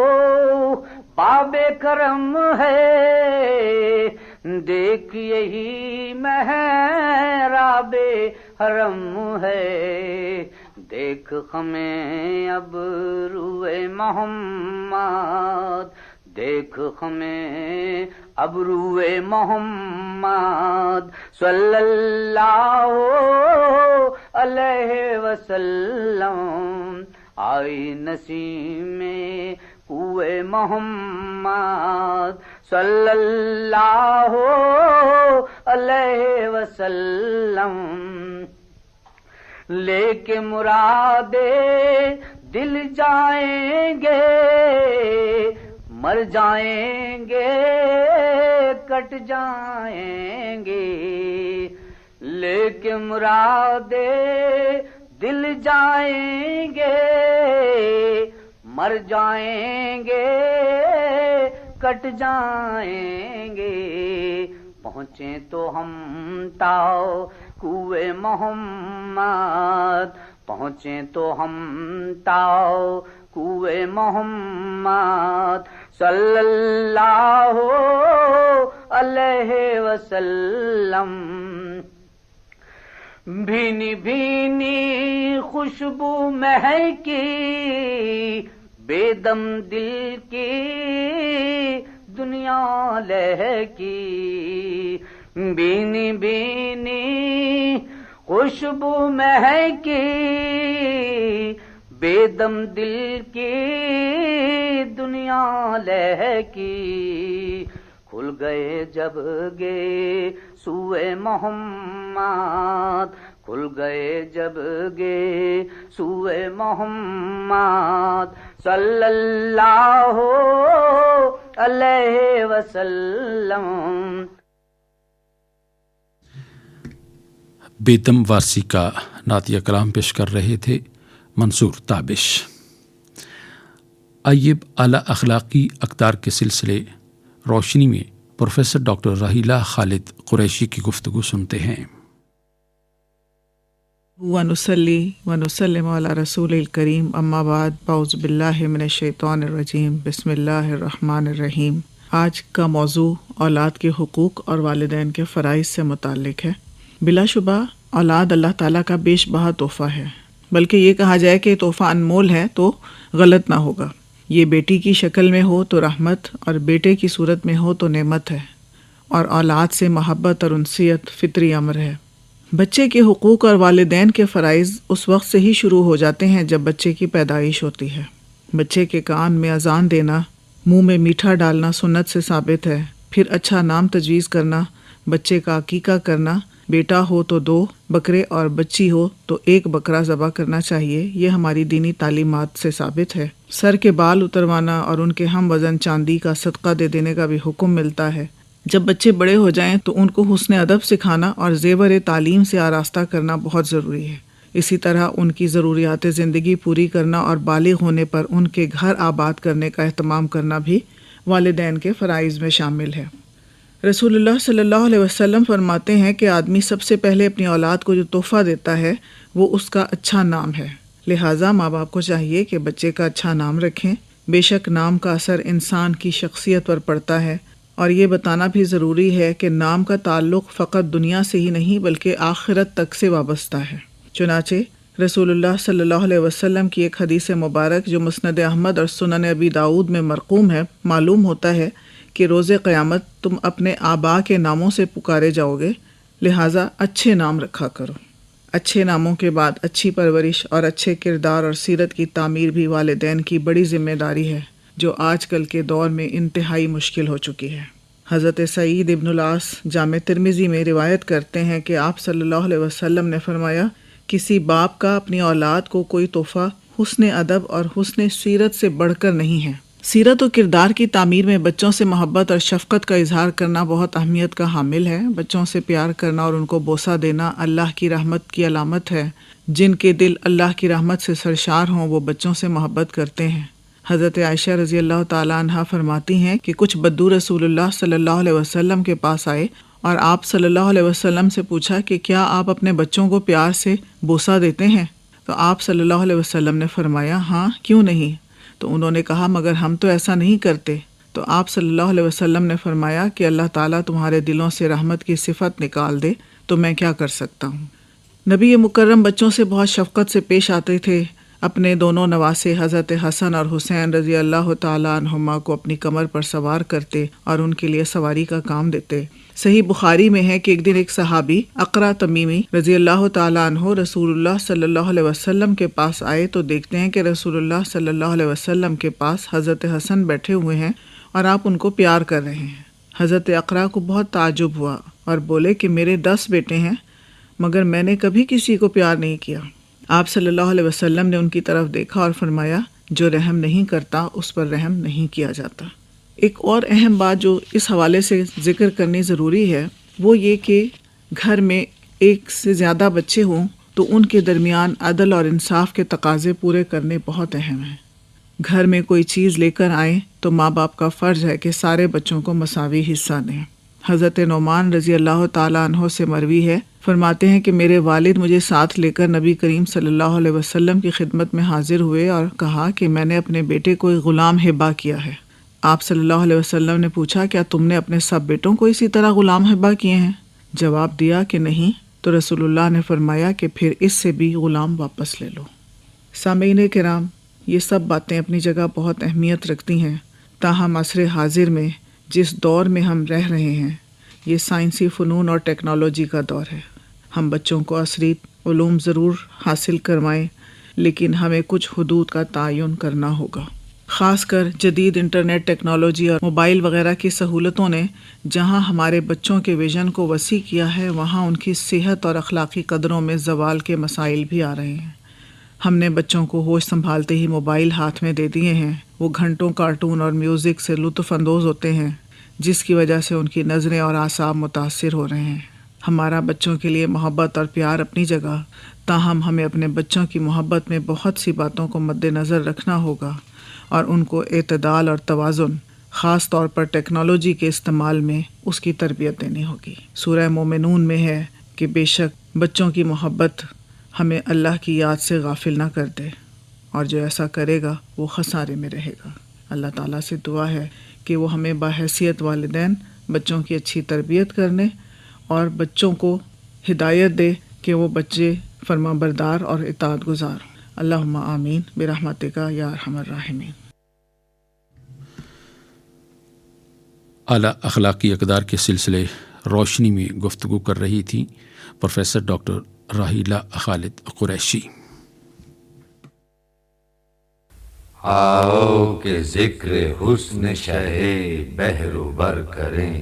باب کرم ہے دیکھ یہی محراب حرم ہے دیکھ ہمیں اب روئے محمد دیکھ ہمیں اب روئے محمد صلی اللہ علیہ وسلم آئی نسیم میں کوئے محمد صلی اللہ علیہ وسلم لے کے مرادے دل جائیں گے مر جائیں گے کٹ جائیں گے لے کے مرادے دل جائیں گے مر جائیں گے کٹ جائیں گے پہنچے تو ہم تاؤ کوئے محمد پہنچے تو ہم تاؤ کوئے محمد صلی اللہ علیہ وسلم بھینی بھینی خوشبو مہکی بے دم دل کی دنیا لہکی بھینی بھینی خوشبو مہکی بے دم دل کی دنیا لہکی کھل گئے جب گے سوئے محمد کھل گئے جب گے سوئے محمد صلی اللہ علیہ وسلم بیدم وارسی کا نعتیہ کلام پیش کر رہے تھے منصور تابش۔ آئیے اعلیٰ اخلاقی اقدار کے سلسلے روشنی میں پروفیسر ڈاکٹر رحیلہ خالد قریشی کی گفتگو سنتے ہیں۔ ونصلی ونسلم علی رسول الکریم اما بعد اعوذ باللہ من الشیطان الرجیم بسم اللہ الرحمن الرحیم۔ آج کا موضوع اولاد کے حقوق اور والدین کے فرائض سے متعلق ہے۔ بلا شبہ اولاد اللہ تعالیٰ کا بیش بہا تحفہ ہے، بلکہ یہ کہا جائے کہ تحفہ انمول ہے تو غلط نہ ہوگا۔ یہ بیٹی کی شکل میں ہو تو رحمت اور بیٹے کی صورت میں ہو تو نعمت ہے، اور اولاد سے محبت اور انسیت فطری امر ہے۔ بچے کے حقوق اور والدین کے فرائض اس وقت سے ہی شروع ہو جاتے ہیں جب بچے کی پیدائش ہوتی ہے۔ بچے کے کان میں اذان دینا، منہ میں میٹھا ڈالنا سنت سے ثابت ہے۔ پھر اچھا نام تجویز کرنا، بچے کا عقیقہ کرنا، بیٹا ہو تو 2 بکرے اور بچی ہو تو 1 بکرا ذبح کرنا چاہیے. یہ ہماری دینی تعلیمات سے ثابت ہے. سر کے بال اتروانا اور ان کے ہم وزن چاندی کا صدقہ دے دینے کا بھی حکم ملتا ہے. جب بچے بڑے ہو جائیں تو ان کو حسن ادب سکھانا اور زیور تعلیم سے آراستہ کرنا بہت ضروری ہے. اسی طرح ان کی ضروریات زندگی پوری کرنا اور بالغ ہونے پر ان کے گھر آباد کرنے کا اہتمام کرنا بھی والدین کے فرائض میں شامل ہے. رسول اللہ صلی اللہ علیہ وسلم فرماتے ہیں کہ آدمی سب سے پہلے اپنی اولاد کو جو تحفہ دیتا ہے وہ اس کا اچھا نام ہے. لہٰذا ماں باپ کو چاہیے کہ بچے کا اچھا نام رکھیں. بے شک نام کا اثر انسان کی شخصیت پر پڑتا ہے، اور یہ بتانا بھی ضروری ہے کہ نام کا تعلق فقط دنیا سے ہی نہیں بلکہ آخرت تک سے وابستہ ہے. چنانچہ رسول اللہ صلی اللہ علیہ وسلم کی ایک حدیث مبارک جو مسند احمد اور سنن ابی داؤد میں مرقوم ہے، معلوم ہوتا ہے کہ روز قیامت تم اپنے آبا کے ناموں سے پکارے جاؤ گے، لہٰذا اچھے نام رکھا کرو. اچھے ناموں کے بعد اچھی پرورش اور اچھے کردار اور سیرت کی تعمیر بھی والدین کی بڑی ذمہ داری ہے، جو آج کل کے دور میں انتہائی مشکل ہو چکی ہے. حضرت سعید ابن العاص جامع ترمذی میں روایت کرتے ہیں کہ آپ صلی اللہ علیہ وسلم نے فرمایا، کسی باپ کا اپنی اولاد کو کوئی تحفہ حسن ادب اور حسن سیرت سے بڑھ کر نہیں ہے. سیرت و کردار کی تعمیر میں بچوں سے محبت اور شفقت کا اظہار کرنا بہت اہمیت کا حامل ہے. بچوں سے پیار کرنا اور ان کو بوسہ دینا اللہ کی رحمت کی علامت ہے. جن کے دل اللہ کی رحمت سے سرشار ہوں وہ بچوں سے محبت کرتے ہیں. حضرت عائشہ رضی اللہ تعالیٰ عنہا فرماتی ہیں کہ کچھ بدو رسول اللہ صلی اللہ علیہ وسلم کے پاس آئے اور آپ صلی اللہ علیہ وسلم سے پوچھا کہ کیا آپ اپنے بچوں کو پیار سے بوسہ دیتے ہیں؟ تو آپ صلی اللہ علیہ وسلم نے فرمایا، ہاں کیوں نہیں. تو انہوں نے کہا، مگر ہم تو ایسا نہیں کرتے. تو آپ صلی اللہ علیہ وسلم نے فرمایا کہ اللہ تعالیٰ تمہارے دلوں سے رحمت کی صفت نکال دے تو میں کیا کر سکتا ہوں. نبی مکرم بچوں سے بہت شفقت سے پیش آتے تھے. اپنے دونوں نواسے حضرت حسن اور حسین رضی اللہ تعالیٰ عنہما کو اپنی کمر پر سوار کرتے اور ان کے لیے سواری کا کام دیتے. صحیح بخاری میں ہے کہ ایک دن ایک صحابی اقرا تمیمی رضی اللہ تعالیٰ عنہ رسول اللہ صلی اللہ علیہ وسلم کے پاس آئے تو دیکھتے ہیں کہ رسول اللہ صلی اللہ علیہ وسلم کے پاس حضرت حسن بیٹھے ہوئے ہیں اور آپ ان کو پیار کر رہے ہیں. حضرت اقرا کو بہت تعجب ہوا اور بولے کہ میرے 10 بیٹے ہیں مگر میں نے کبھی کسی کو پیار نہیں کیا. آپ صلی اللہ علیہ وسلم نے ان کی طرف دیکھا اور فرمایا، جو رحم نہیں کرتا اس پر رحم نہیں کیا جاتا. ایک اور اہم بات جو اس حوالے سے ذکر کرنی ضروری ہے وہ یہ کہ گھر میں ایک سے زیادہ بچے ہوں تو ان کے درمیان عدل اور انصاف کے تقاضے پورے کرنے بہت اہم ہیں. گھر میں کوئی چیز لے کر آئیں تو ماں باپ کا فرض ہے کہ سارے بچوں کو مساوی حصہ دیں. حضرت نعمان رضی اللہ تعالیٰ عنہ سے مروی ہے، فرماتے ہیں کہ میرے والد مجھے ساتھ لے کر نبی کریم صلی اللہ علیہ وسلم کی خدمت میں حاضر ہوئے اور کہا کہ میں نے اپنے بیٹے کو ایک غلام ہبہ کیا ہے. آپ صلی اللہ علیہ وسلم نے پوچھا، کیا تم نے اپنے سب بیٹوں کو اسی طرح غلام ہبہ کیے ہیں؟ جواب دیا کہ نہیں. تو رسول اللہ نے فرمایا کہ پھر اس سے بھی غلام واپس لے لو. سامعین کرام، یہ سب باتیں اپنی جگہ بہت اہمیت رکھتی ہیں. تاہم عصر حاضر میں جس دور میں ہم رہ رہے ہیں یہ سائنسی فنون اور ٹیکنالوجی کا دور ہے. ہم بچوں کو عصری علوم ضرور حاصل کروائیں لیکن ہمیں کچھ حدود کا تعین کرنا ہوگا. خاص کر جدید انٹرنیٹ ٹیکنالوجی اور موبائل وغیرہ کی سہولتوں نے جہاں ہمارے بچوں کے ویژن کو وسیع کیا ہے وہاں ان کی صحت اور اخلاقی قدروں میں زوال کے مسائل بھی آ رہے ہیں. ہم نے بچوں کو ہوش سنبھالتے ہی موبائل ہاتھ میں دے دیے ہیں. وہ گھنٹوں کارٹون اور میوزک سے لطف اندوز ہوتے ہیں جس کی وجہ سے ان کی نظریں اور اعصاب متاثر ہو رہے ہیں. ہمارا بچوں کے لیے محبت اور پیار اپنی جگہ، تاہم ہمیں اپنے بچوں کی محبت میں بہت سی باتوں کو مد نظر رکھنا ہوگا اور ان کو اعتدال اور توازن، خاص طور پر ٹیکنالوجی کے استعمال میں اس کی تربیت دینی ہوگی. سورہ مومنون میں ہے کہ بے شک بچوں کی محبت ہمیں اللہ کی یاد سے غافل نہ کر دے، اور جو ایسا کرے گا وہ خسارے میں رہے گا. اللہ تعالیٰ سے دعا ہے کہ وہ ہمیں باحیثیت والدین بچوں کی اچھی تربیت کرنے اور بچوں کو ہدایت دے کہ وہ بچے فرما بردار اور اطاعت گزار. اللہم آمین برحمتک یا ارحم الراحمین. اعلیٰ اخلاقی اقدار کے سلسلے روشنی میں گفتگو کر رہی تھی پروفیسر ڈاکٹر راحیلہ خالد قریشی. آؤ کہ ذکر حسن شہ بحر و بر کریں،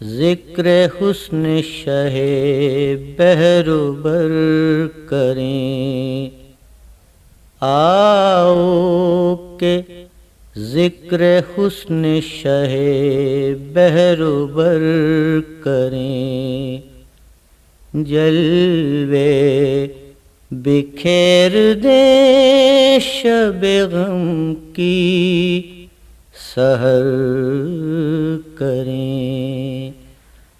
ذکر حسن شہ بہر و بر کریں، آؤ کہ ذکر حسن شہ بہر و بر کریں، جلوے بکھیر دیں شب غم کی سحر کریں،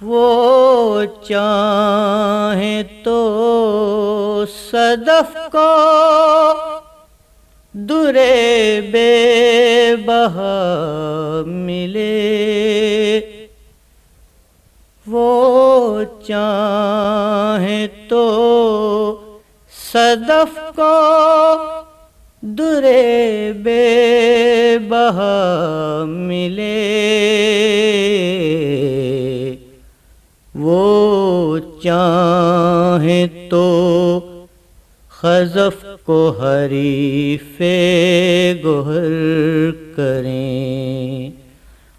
وہ چاہیں تو صدف کو درے بے بہا ملے، وہ چاہیں تو صدف کو درے بے بہا ملے، وہ چاہیں تو خزف کو حریف گوہر کریں،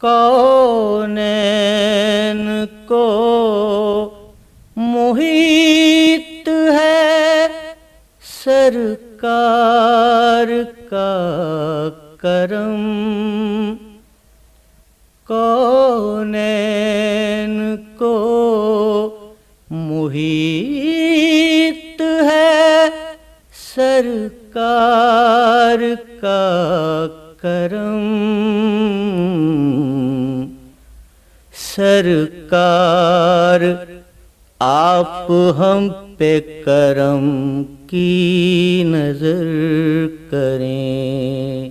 کونین کو محیط ہے سرکار کا کرم، کونین کو محیط ہے سرکار کا کرم، سرکار آپ ہم پہ کرم کی نظر کریں،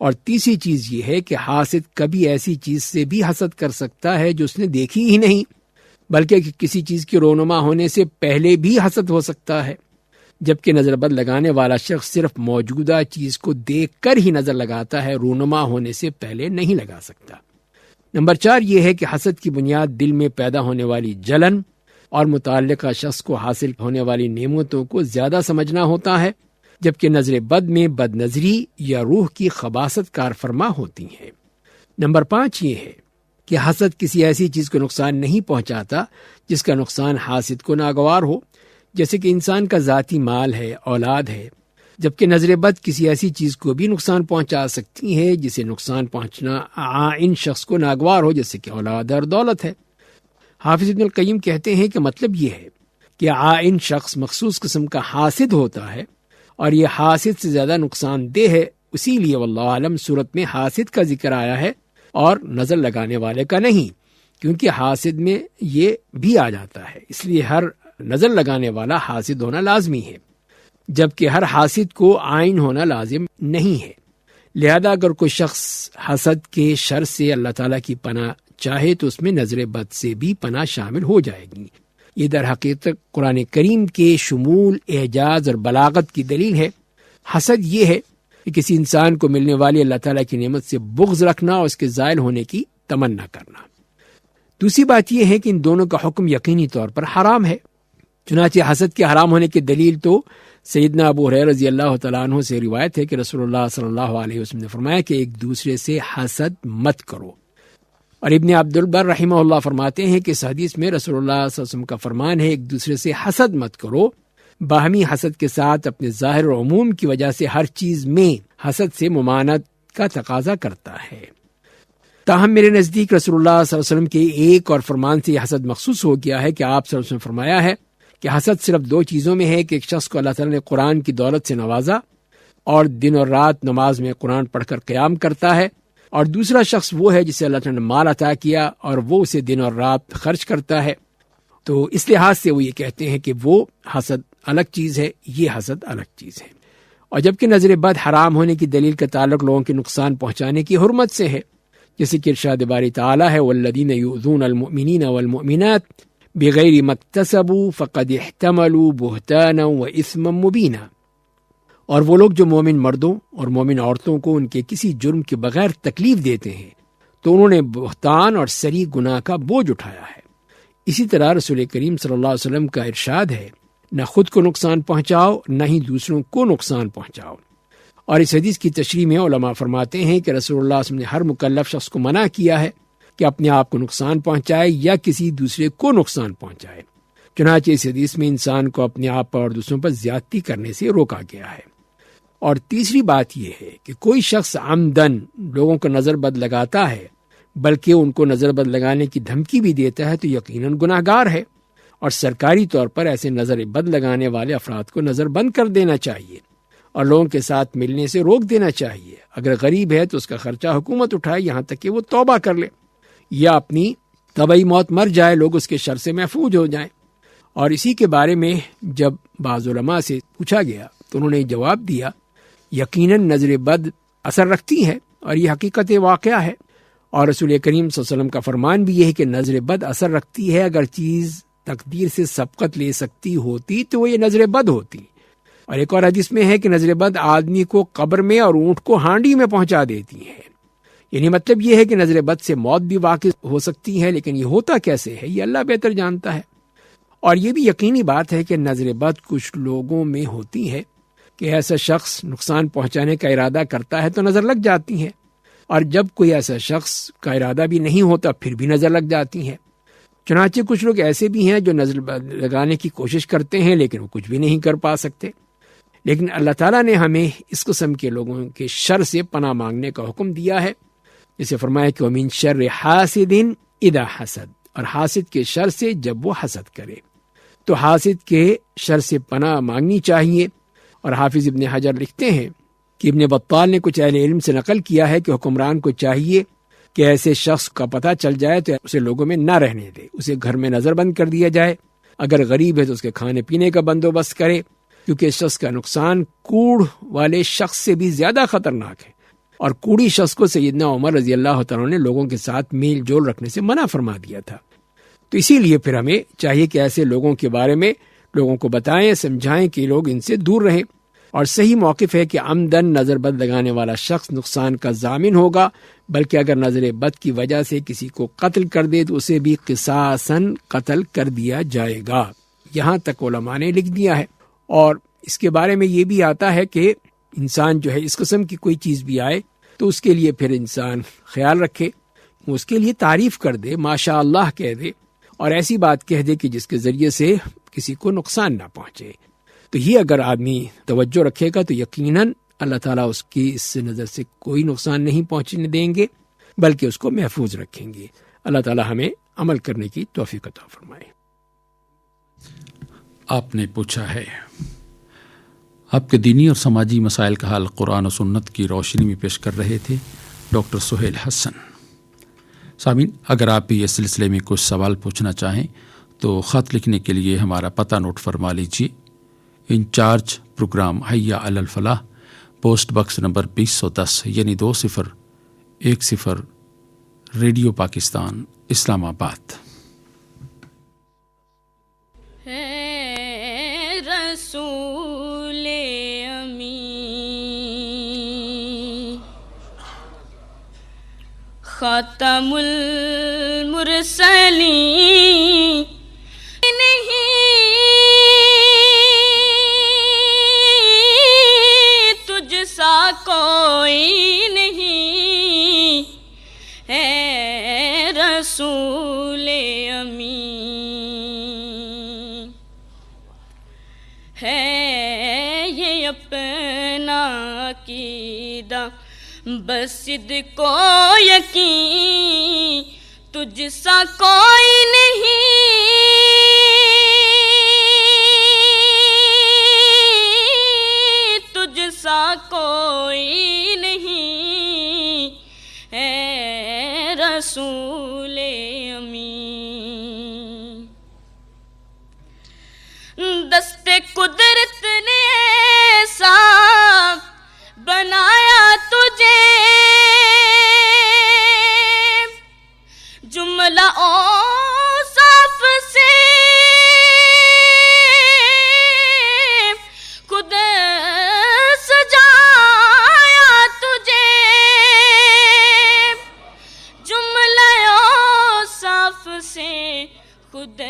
اور تیسری چیز یہ ہے کہ حاسد کبھی ایسی چیز سے بھی حسد کر سکتا ہے جو اس نے دیکھی ہی نہیں، بلکہ کسی چیز کی رونما ہونے سے پہلے بھی حسد ہو سکتا ہے، جبکہ نظر بد لگانے والا شخص صرف موجودہ چیز کو دیکھ کر ہی نظر لگاتا ہے، رونما ہونے سے پہلے نہیں لگا سکتا۔ نمبر 4 یہ ہے کہ حسد کی بنیاد دل میں پیدا ہونے والی جلن اور متعلقہ شخص کو حاصل ہونے والی نعمتوں کو زیادہ سمجھنا ہوتا ہے، جبکہ نظر بد میں بد نظری یا روح کی خباثت کار فرما ہوتی ہے۔ نمبر 5 یہ ہے کہ حسد کسی ایسی چیز کو نقصان نہیں پہنچاتا جس کا نقصان حاسد کو ناگوار ہو، جیسے کہ انسان کا ذاتی مال ہے، اولاد ہے، جبکہ نظر بد کسی ایسی چیز کو بھی نقصان پہنچا سکتی ہے جسے نقصان پہنچنا عائن شخص کو ناگوار ہو، جیسے کہ اولاد اور دولت ہے۔ حافظ ابن القیم کہتے ہیں کہ مطلب یہ ہے کہ عائن شخص مخصوص قسم کا حاسد ہوتا ہے اور یہ حاسد سے زیادہ نقصان دہ ہے، اسی لیے واللہ عالم صورت میں حاسد کا ذکر آیا ہے اور نظر لگانے والے کا نہیں، کیونکہ حاسد میں یہ بھی آ جاتا ہے، اس لیے ہر نظر لگانے والا حاسد ہونا لازمی ہے، جبکہ ہر حاسد کو عائن ہونا لازم نہیں ہے۔ لہذا اگر کوئی شخص حسد کے شر سے اللہ تعالیٰ کی پناہ چاہے تو اس میں نظر بد سے بھی پناہ شامل ہو جائے گی۔ یہ در حقیقت قرآن کریم کے شمول، اعجاز اور بلاغت کی دلیل ہے۔ حسد یہ ہے کہ کسی انسان کو ملنے والی اللہ تعالیٰ کی نعمت سے بغض رکھنا اور اس کے زائل ہونے کی تمنا کرنا۔ دوسری بات یہ ہے کہ ان دونوں کا حکم یقینی طور پر حرام ہے، چنانچہ حسد کے حرام ہونے کی دلیل تو سیدنا ابو ہریرہ رضی اللہ تعالیٰ عنہ سے روایت ہے کہ رسول اللہ صلی اللہ علیہ وسلم نے فرمایا کہ ایک دوسرے سے حسد مت کرو، اور ابن عبد البر رحمہ اللہ فرماتے ہیں کہ اس حدیث میں رسول اللہ صلی اللہ علیہ وسلم کا فرمان ہے ایک دوسرے سے حسد مت کرو، باہمی حسد کے ساتھ اپنے ظاہر و عموم کی وجہ سے ہر چیز میں حسد سے ممانعت کا تقاضا کرتا ہے۔ تاہم میرے نزدیک رسول اللہ صلی اللہ علیہ وسلم کے ایک اور فرمان سے یہ حسد مخصوص ہو گیا ہے کہ آپ صلی اللہ علیہ وسلم نے فرمایا ہے کہ حسد صرف 2 چیزوں میں ہے کہ ایک شخص کو اللہ تعالیٰ نے قرآن کی دولت سے نوازا اور دن اور رات نماز میں قرآن پڑھ کر قیام کرتا ہے، اور دوسرا شخص وہ ہے جسے اللہ تعالیٰ نے مال عطا کیا اور وہ اسے دن اور رات خرچ کرتا ہے۔ تو اس لحاظ سے وہ یہ کہتے ہیں کہ وہ حسد الگ چیز ہے، یہ حسد الگ چیز ہے۔ اور جبکہ نظر بد حرام ہونے کی دلیل کا تعلق لوگوں کے نقصان پہنچانے کی حرمت سے ہے، جیسے کہ ارشاد باری تعالیٰ ہے والذین یؤذون المؤمنین والمؤمنات بغیر ما اکتسبوا فقد احتملوا بہتانا واثما مبینا، اور وہ لوگ جو مومن مردوں اور مومن عورتوں کو ان کے کسی جرم کے بغیر تکلیف دیتے ہیں تو انہوں نے بہتان اور سری گناہ کا بوجھ اٹھایا ہے۔ اسی طرح رسول کریم صلی اللہ علیہ وسلم کا ارشاد ہے نہ خود کو نقصان پہنچاؤ نہ ہی دوسروں کو نقصان پہنچاؤ، اور اس حدیث کی تشریح میں علماء فرماتے ہیں کہ رسول اللہ صلی اللہ علیہ وسلم نے ہر مکلف شخص کو منع کیا ہے کہ اپنے آپ کو نقصان پہنچائے یا کسی دوسرے کو نقصان پہنچائے، چنانچہ اس حدیث میں انسان کو اپنے آپ پر اور دوسروں پر زیادتی کرنے سے روکا گیا ہے۔ اور تیسری بات یہ ہے کہ کوئی شخص عمدن لوگوں کو نظر بد لگاتا ہے بلکہ ان کو نظر بد لگانے کی دھمکی بھی دیتا ہے تو یقیناً گناہ گار ہے، اور سرکاری طور پر ایسے نظر بد لگانے والے افراد کو نظر بند کر دینا چاہیے اور لوگوں کے ساتھ ملنے سے روک دینا چاہیے۔ اگر غریب ہے تو اس کا خرچہ حکومت اٹھائے یہاں تک کہ وہ توبہ کر لے یا اپنی طبعی موت مر جائے، لوگ اس کے شر سے محفوظ ہو جائیں۔ اور اسی کے بارے میں جب بعض علماء سے پوچھا گیا تو انہوں نے جواب دیا یقیناً نظر بد اثر رکھتی ہے اور یہ حقیقت واقعہ ہے، اور رسول کریم صلی اللہ علیہ وسلم کا فرمان بھی یہ ہے کہ نظر بد اثر رکھتی ہے، اگر چیز تقدیر سے سبقت لے سکتی ہوتی تو وہ یہ نظر بد ہوتی۔ اور ایک اور حدیث میں ہے کہ نظر بد آدمی کو قبر میں اور اونٹ کو ہانڈی میں پہنچا دیتی ہے، یعنی مطلب یہ ہے کہ نظر بد سے موت بھی واقع ہو سکتی ہے، لیکن یہ ہوتا کیسے ہے یہ اللہ بہتر جانتا ہے۔ اور یہ بھی یقینی بات ہے کہ نظر بد کچھ لوگوں میں ہوتی ہے کہ ایسا شخص نقصان پہنچانے کا ارادہ کرتا ہے تو نظر لگ جاتی ہے، اور جب کوئی ایسا شخص کا ارادہ بھی نہیں ہوتا پھر بھی نظر لگ جاتی ہے۔ چنانچہ کچھ لوگ ایسے بھی ہیں جو نظر لگانے کی کوشش کرتے ہیں لیکن وہ کچھ بھی نہیں کر پا سکتے، لیکن اللہ تعالیٰ نے ہمیں اس قسم کے لوگوں کے شر سے پناہ مانگنے کا حکم دیا ہے، جسے فرمایا کہ وَمِن شَرِّ حَاسِدٍ إِذَا حَسَد، اور حاسد کے شر سے جب وہ حسد کرے، تو حاسد کے شر سے پناہ مانگنی چاہیے۔ اور حافظ ابن حجر لکھتے ہیں کہ ابن بطال نے کچھ اہل علم سے نقل کیا ہے کہ حکمران کو چاہیے کہ ایسے شخص کا پتہ چل جائے تو اسے لوگوں میں نہ رہنے دے، اسے گھر میں نظر بند کر دیا جائے، اگر غریب ہے تو اس کے کھانے پینے کا بندوبست کرے، کیونکہ اس شخص کا نقصان کوڑھ والے شخص سے بھی زیادہ خطرناک ہے۔ اور کوڑی شخص کو سیدنا عمر رضی اللہ تعالیٰ نے لوگوں کے ساتھ میل جول رکھنے سے منع فرما دیا تھا۔ تو اسی لیے پھر ہمیں چاہیے کہ ایسے لوگوں کے بارے میں لوگوں کو بتائیں، سمجھائیں کہ لوگ ان سے دور رہیں۔ اور صحیح موقف ہے کہ عمدن نظر بد لگانے والا شخص نقصان کا ضامن ہوگا، بلکہ اگر نظر بد کی وجہ سے کسی کو قتل کر دے تو اسے بھی قصاصاً قتل کر دیا جائے گا۔ یہاں تک علماء نے لکھ دیا ہے۔ اور اس کے بارے میں یہ بھی آتا ہے کہ انسان جو ہے اس قسم کی کوئی چیز بھی آئے تو اس کے لیے پھر انسان خیال رکھے، اس کے لیے تعریف کر دے، ماشاء اللہ کہہ دے، اور ایسی بات کہہ دے کہ جس کے ذریعے سے کسی کو نقصان نہ پہنچے۔ تو یہ اگر آدمی توجہ رکھے گا تو یقیناً اللہ تعالیٰ اس کی اس نظر سے کوئی نقصان نہیں پہنچنے دیں گے، بلکہ اس کو محفوظ رکھیں گے۔ اللہ تعالیٰ ہمیں عمل کرنے کی توفیق عطا فرمائے۔ آپ نے پوچھا ہے، آپ کے دینی اور سماجی مسائل کا حل قرآن و سنت کی روشنی میں پیش کر رہے تھے ڈاکٹر سہیل حسن۔ سامعین، اگر آپ بھی اس سلسلے میں کچھ سوال پوچھنا چاہیں تو خط لکھنے کے لیے ہمارا پتہ نوٹ فرما لیجیے۔ انچارج پروگرام حیا علی الفلاح، پوسٹ باکس نمبر 2010 یعنی 2010 ریڈیو پاکستان، اسلام آباد۔ ہے رسول امی خاتم المرسلین، کوئی نہیں ہے رسول امی، ہے یہ اپنا عقیدہ بس صدق و یقین، تجھ سا کوئی نہیں، تجھ سا کوئی نہیں ہے رسول امی۔ دست قدرت نے ایسا بنایا تجھے، جملہ اوصاف سے خود سجایا تجھے، جملہ اوصاف سے خود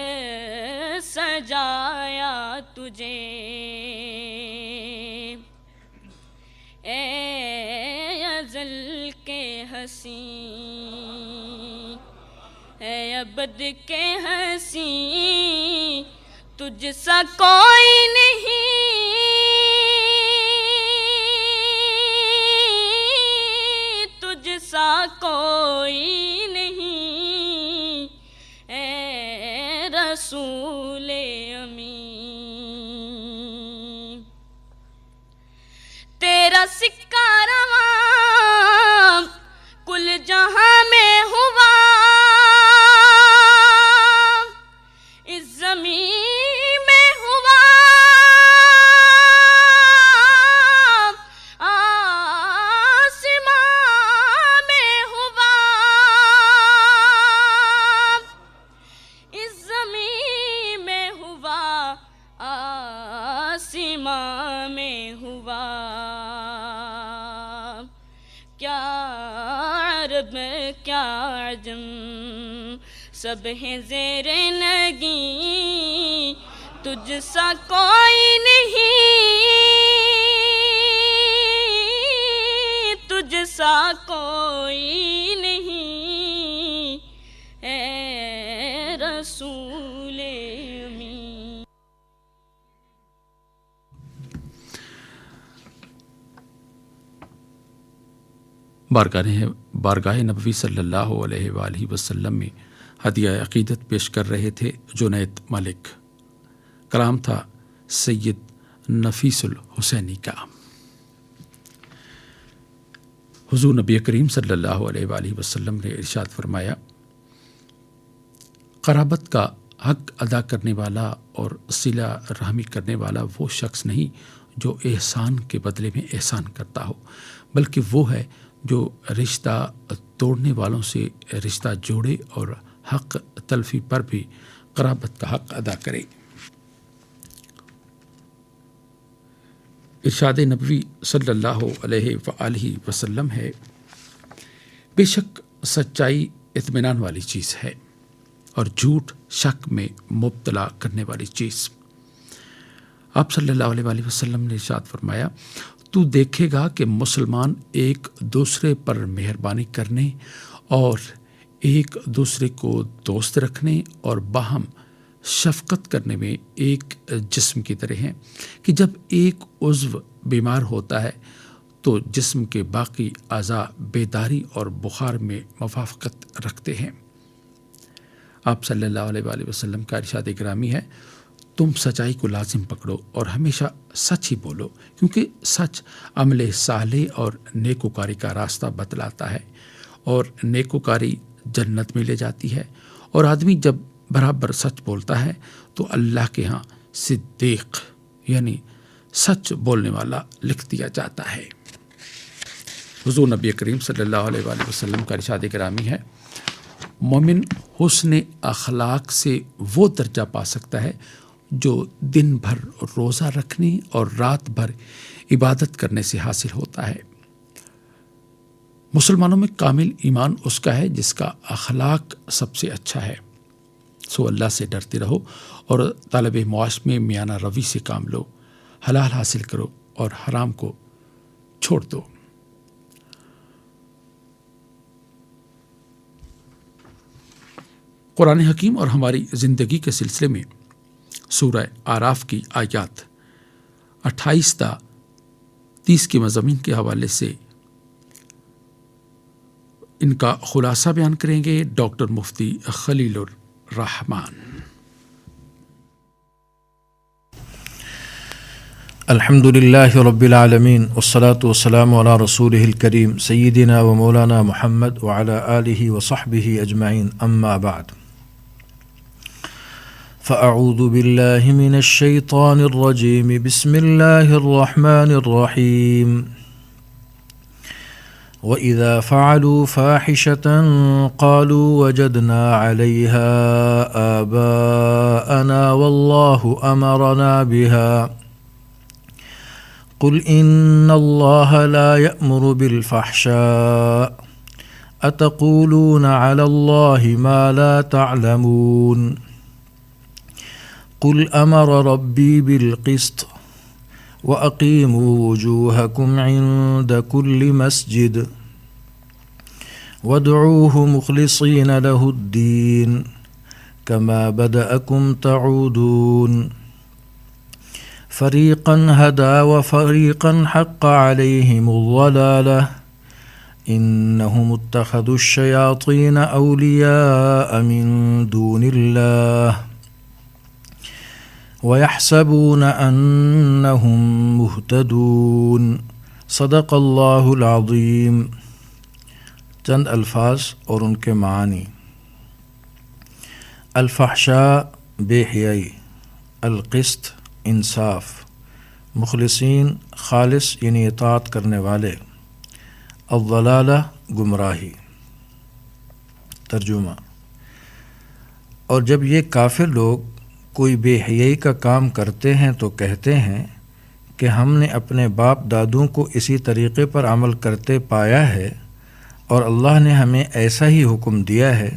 سجایا تجھے، اے ازل کے حسین، اے ابد کے حسین، تجھ سا کوئی نہیں، تجھ سا کوئی نہیں اے رسول امی۔ تیرا سکہ رواں کل جہاں میں ہوا، اس زمین میں ہوا، آسمان میں ہوا، اس زمین میں ہوا، آسمان میں ہوا، کیا عرب کیا عجم سب ہیں زیر نگیں، تجھ سا کوئی نہیں، تجھ سا کوئی نہیں اے رسول امی۔ بارگاہ نبوی صلی اللہ علیہ وآلہ وسلم میں ہدیہ عقیدت پیش کر رہے تھے جنید ملک۔ کلام تھا سید نفیس الحسینی کا۔ حضور نبی کریم صلی اللہ علیہ وآلہ وسلم نے ارشاد فرمایا، قرابت کا حق ادا کرنے والا اور صلہ رحمی کرنے والا وہ شخص نہیں جو احسان کے بدلے میں احسان کرتا ہو، بلکہ وہ ہے جو رشتہ توڑنے والوں سے رشتہ جوڑے اور حق تلفی پر بھی قرابت کا حق ادا کرے۔ ارشاد نبوی صلی اللہ علیہ وآلہ وسلم ہے، بے شک سچائی اطمینان والی چیز ہے اور جھوٹ شک میں مبتلا کرنے والی چیز۔ آپ صلی اللہ علیہ وآلہ وسلم نے ارشاد فرمایا، تو دیکھے گا کہ مسلمان ایک دوسرے پر مہربانی کرنے اور ایک دوسرے کو دوست رکھنے اور باہم شفقت کرنے میں ایک جسم کی طرح ہیں کہ جب ایک عضو بیمار ہوتا ہے تو جسم کے باقی اعضاء بیداری اور بخار میں موافقت رکھتے ہیں۔ آپ صلی اللہ علیہ وآلہ وسلم کا ارشاد گرامی ہے، تم سچائی کو لازم پکڑو اور ہمیشہ سچ ہی بولو، کیونکہ سچ عمل صالح اور نیکوکاری کا راستہ بتلاتا ہے اور نیکوکاری جنت میں لے جاتی ہے، اور آدمی جب برابر سچ بولتا ہے تو اللہ کے ہاں صدیق یعنی سچ بولنے والا لکھ دیا جاتا ہے۔ حضور نبی کریم صلی اللہ علیہ وآلہ وسلم کا ارشاد گرامی ہے، مومن حسن اخلاق سے وہ درجہ پا سکتا ہے جو دن بھر روزہ رکھنے اور رات بھر عبادت کرنے سے حاصل ہوتا ہے۔ مسلمانوں میں کامل ایمان اس کا ہے جس کا اخلاق سب سے اچھا ہے۔ سو اللہ سے ڈرتے رہو اور طالب معاش میں میانہ روی سے کام لو، حلال حاصل کرو اور حرام کو چھوڑ دو۔ قرآن حکیم اور ہماری زندگی کے سلسلے میں سورہ اعراف کی آیات 28 تا 30 کے مضامین کے حوالے سے ان کا خلاصہ بیان کریں گے ڈاکٹر مفتی خلیل الرحمان۔ الحمد للہ رب العالمین والصلاة والسلام علی رسولہ الکریم سیدنا و مولانا محمد وعلی آلہ وصحبہ اجمعین، اما بعد فاعوذ باللہ من الشیطان الرجیم، بسم اللہ الرحمن الرحیم۔ وَإِذَا فَعَلُوا فَاحِشَةً قَالُوا وَجَدْنَا عَلَيْهَا آبَاءَنَا وَاللَّهُ أَمَرَنَا بِهَا قُلْ إِنَّ اللَّهَ لَا يَأْمُرُ بِالْفَحْشَاءِ أَتَقُولُونَ عَلَى اللَّهِ مَا لَا تَعْلَمُونَ قُلْ أَمَرَ رَبِّي بِالْقِسْطِ وَأَقِيمُوا وُجُوهَكُمْ عِندَ كُلِّ مَسْجِدٍ وَادْعُوهُ مُخْلِصِينَ لَهُ الدِّينَ كَمَا بَدَأَكُمْ تَعُودُونَ فَرِيقًا هَدَى وَفَرِيقًا حَقَّ عَلَيْهِمُ الضَّلَالَةُ إِنَّهُمُ اتَّخَذُوا الشَّيَاطِينَ أَوْلِيَاءَ مِن دُونِ اللَّهِ وَيَحْسَبُونَ أَنَّهُمْ مُهْتَدُونَ صدق اللہ العظیم۔ چند الفاظ اور ان کے معنی۔ الفحشاء بے حیائی، القسط انصاف، مخلصین خالص یعنی اطاعت کرنے والے، الضلالہ گمراہی۔ ترجمہ۔ اور جب یہ کافر لوگ کوئی بے حیائی کا کام کرتے ہیں تو کہتے ہیں کہ ہم نے اپنے باپ دادوں کو اسی طریقے پر عمل کرتے پایا ہے اور اللہ نے ہمیں ایسا ہی حکم دیا ہے۔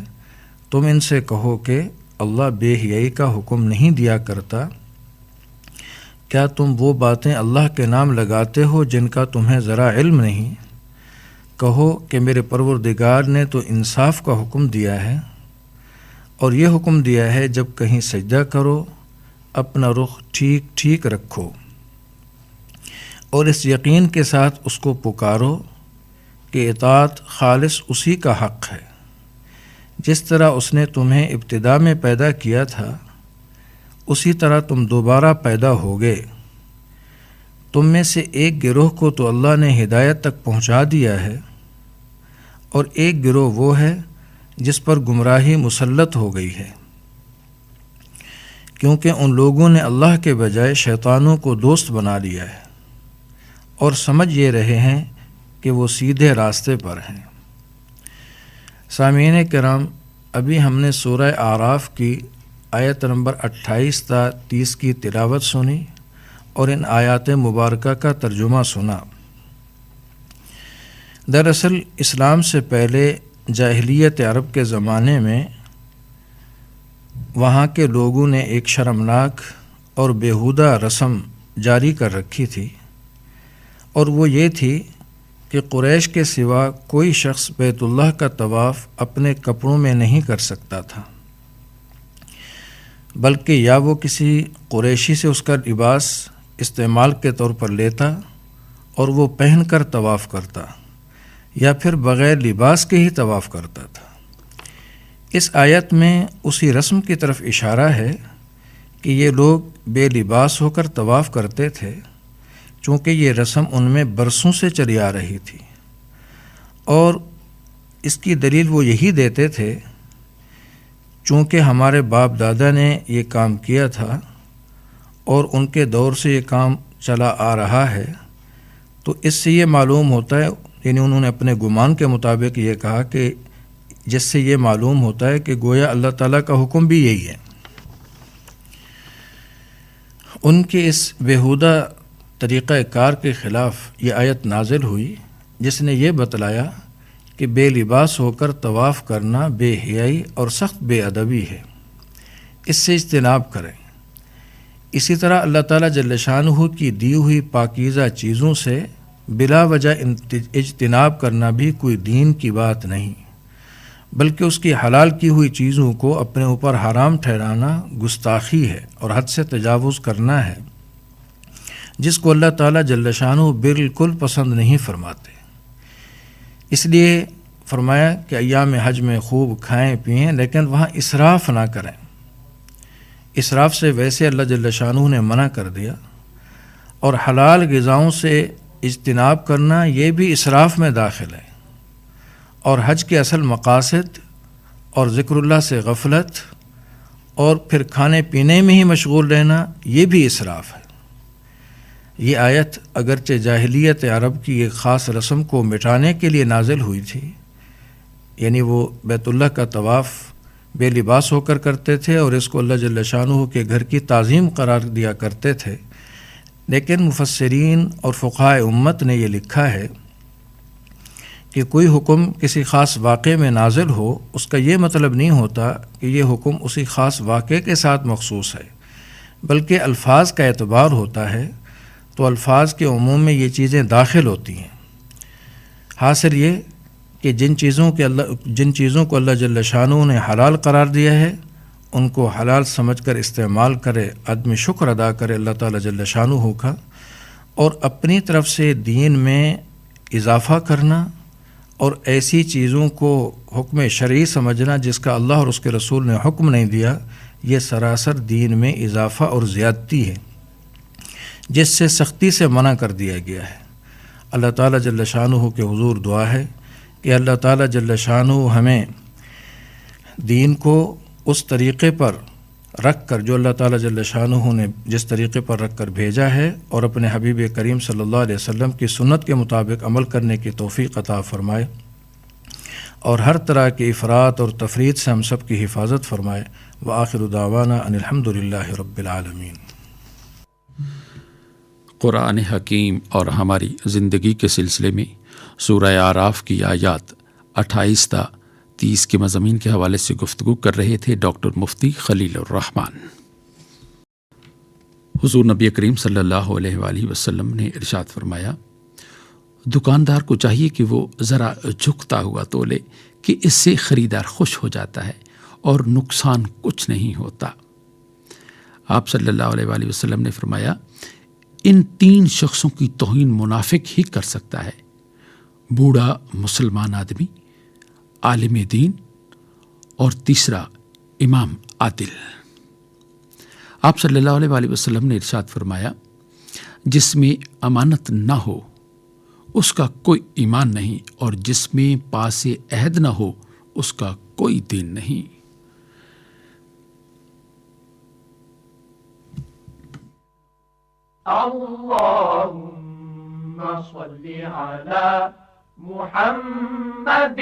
تم ان سے کہو کہ اللہ بے حیائی کا حکم نہیں دیا کرتا۔ کیا تم وہ باتیں اللہ کے نام لگاتے ہو جن کا تمہیں ذرا علم نہیں؟ کہو کہ میرے پروردگار نے تو انصاف کا حکم دیا ہے، اور یہ حکم دیا ہے جب کہیں سجدہ کرو اپنا رخ ٹھیک ٹھیک رکھو، اور اس یقین کے ساتھ اس کو پکارو کہ اطاعت خالص اسی کا حق ہے، جس طرح اس نے تمہیں ابتدا میں پیدا کیا تھا اسی طرح تم دوبارہ پیدا ہوگے۔ تم میں سے ایک گروہ کو تو اللہ نے ہدایت تک پہنچا دیا ہے، اور ایک گروہ وہ ہے جس پر گمراہی مسلط ہو گئی ہے، کیونکہ ان لوگوں نے اللہ کے بجائے شیطانوں کو دوست بنا لیا ہے، اور سمجھ یہ رہے ہیں کہ کہ وہ سیدھے راستے پر ہیں۔ سامعین کرام، ابھی ہم نے سورہ اعراف کی آیت نمبر 28 تا 30 کی تلاوت سنی اور ان آیات مبارکہ کا ترجمہ سنا۔ دراصل اسلام سے پہلے جاہلیت عرب کے زمانے میں وہاں کے لوگوں نے ایک شرمناک اور بیہودہ رسم جاری کر رکھی تھی، اور وہ یہ تھی کہ قریش کے سوا کوئی شخص بیت اللہ کا طواف اپنے کپڑوں میں نہیں کر سکتا تھا، بلکہ یا وہ کسی قریشی سے اس کا لباس استعمال کے طور پر لیتا اور وہ پہن کر طواف کرتا، یا پھر بغیر لباس کے ہی طواف کرتا تھا۔ اس آیت میں اسی رسم کی طرف اشارہ ہے کہ یہ لوگ بے لباس ہو کر طواف کرتے تھے، چونکہ یہ رسم ان میں برسوں سے چلی آ رہی تھی، اور اس کی دلیل وہ یہی دیتے تھے چونکہ ہمارے باپ دادا نے یہ کام کیا تھا اور ان کے دور سے یہ کام چلا آ رہا ہے، تو اس سے یہ معلوم ہوتا ہے، یعنی انہوں نے اپنے گمان کے مطابق یہ کہا کہ جس سے یہ معلوم ہوتا ہے کہ گویا اللہ تعالیٰ کا حکم بھی یہی ہے۔ ان کے اس بیہودہ طریقہ کار کے خلاف یہ آیت نازل ہوئی، جس نے یہ بتلایا کہ بے لباس ہو کر طواف کرنا بے حیائی اور سخت بے ادبی ہے، اس سے اجتناب کریں۔ اسی طرح اللہ تعالیٰ جل شانہ کی دی ہوئی پاکیزہ چیزوں سے بلا وجہ اجتناب کرنا بھی کوئی دین کی بات نہیں، بلکہ اس کی حلال کی ہوئی چیزوں کو اپنے اوپر حرام ٹھہرانا گستاخی ہے اور حد سے تجاوز کرنا ہے، جس کو اللہ تعالیٰ جل شانہ بالکل پسند نہیں فرماتے۔ اس لیے فرمایا کہ ایام حج میں خوب کھائیں پئیں، لیکن وہاں اسراف نہ کریں۔ اسراف سے ویسے اللہ جل شانہ نے منع کر دیا، اور حلال غذاؤں سے اجتناب کرنا یہ بھی اسراف میں داخل ہے، اور حج کے اصل مقاصد اور ذکر اللہ سے غفلت اور پھر کھانے پینے میں ہی مشغول رہنا یہ بھی اسراف ہے۔ یہ آیت اگرچہ جاہلیت عرب کی ایک خاص رسم کو مٹانے کے لیے نازل ہوئی تھی، یعنی وہ بیت اللہ کا طواف بے لباس ہو کر کرتے تھے اور اس کو اللہ جل شانہ کے گھر کی تعظیم قرار دیا کرتے تھے، لیکن مفسرین اور فقہاء امت نے یہ لکھا ہے کہ کوئی حکم کسی خاص واقعے میں نازل ہو، اس کا یہ مطلب نہیں ہوتا کہ یہ حکم اسی خاص واقعے کے ساتھ مخصوص ہے، بلکہ الفاظ کا اعتبار ہوتا ہے، تو الفاظ کے عموم میں یہ چیزیں داخل ہوتی ہیں۔ حاصل یہ کہ جن چیزوں کو اللہ جل شانہ نے حلال قرار دیا ہے ان کو حلال سمجھ کر استعمال کرے، عدم شکر ادا کرے اللہ تعالیٰ جل شانہ کا، اور اپنی طرف سے دین میں اضافہ کرنا اور ایسی چیزوں کو حکم شرعی سمجھنا جس کا اللہ اور اس کے رسول نے حکم نہیں دیا، یہ سراسر دین میں اضافہ اور زیادتی ہے، جس سے سختی سے منع کر دیا گیا ہے۔ اللہ تعالیٰ جل شانہ کے حضور دعا ہے کہ اللہ تعالیٰ جل شانہ ہمیں دین کو اس طریقے پر رکھ کر جو اللہ تعالیٰ جل شانہ نے جس طریقے پر رکھ کر بھیجا ہے، اور اپنے حبیب کریم صلی اللہ علیہ وسلم کی سنت کے مطابق عمل کرنے کی توفیق عطا فرمائے، اور ہر طرح کے افراط اور تفریط سے ہم سب کی حفاظت فرمائے۔ وآخر دعوانا ان الحمد للہ رب العالمین۔ قرآن حکیم اور ہماری زندگی کے سلسلے میں سورہ اعراف کی آیات 28 تا 30 کے مضامین کے حوالے سے گفتگو کر رہے تھے ڈاکٹر مفتی خلیل الرحمان۔ حضور نبی کریم صلی اللہ علیہ وآلہ وسلم نے ارشاد فرمایا، دکاندار کو چاہیے کہ وہ ذرا جھکتا ہوا تولے کہ اس سے خریدار خوش ہو جاتا ہے اور نقصان کچھ نہیں ہوتا۔ آپ صلی اللہ علیہ وآلہ وسلم نے فرمایا، ان 3 شخصوں کی توہین منافق ہی کر سکتا ہے، بوڑھا مسلمان آدمی، عالم دین، اور تیسرا امام عادل۔ آپ صلی اللہ علیہ وآلہ وسلم نے ارشاد فرمایا، جس میں امانت نہ ہو اس کا کوئی ایمان نہیں، اور جس میں پاس عہد نہ ہو اس کا کوئی دین نہیں۔ اللهم صل على محمد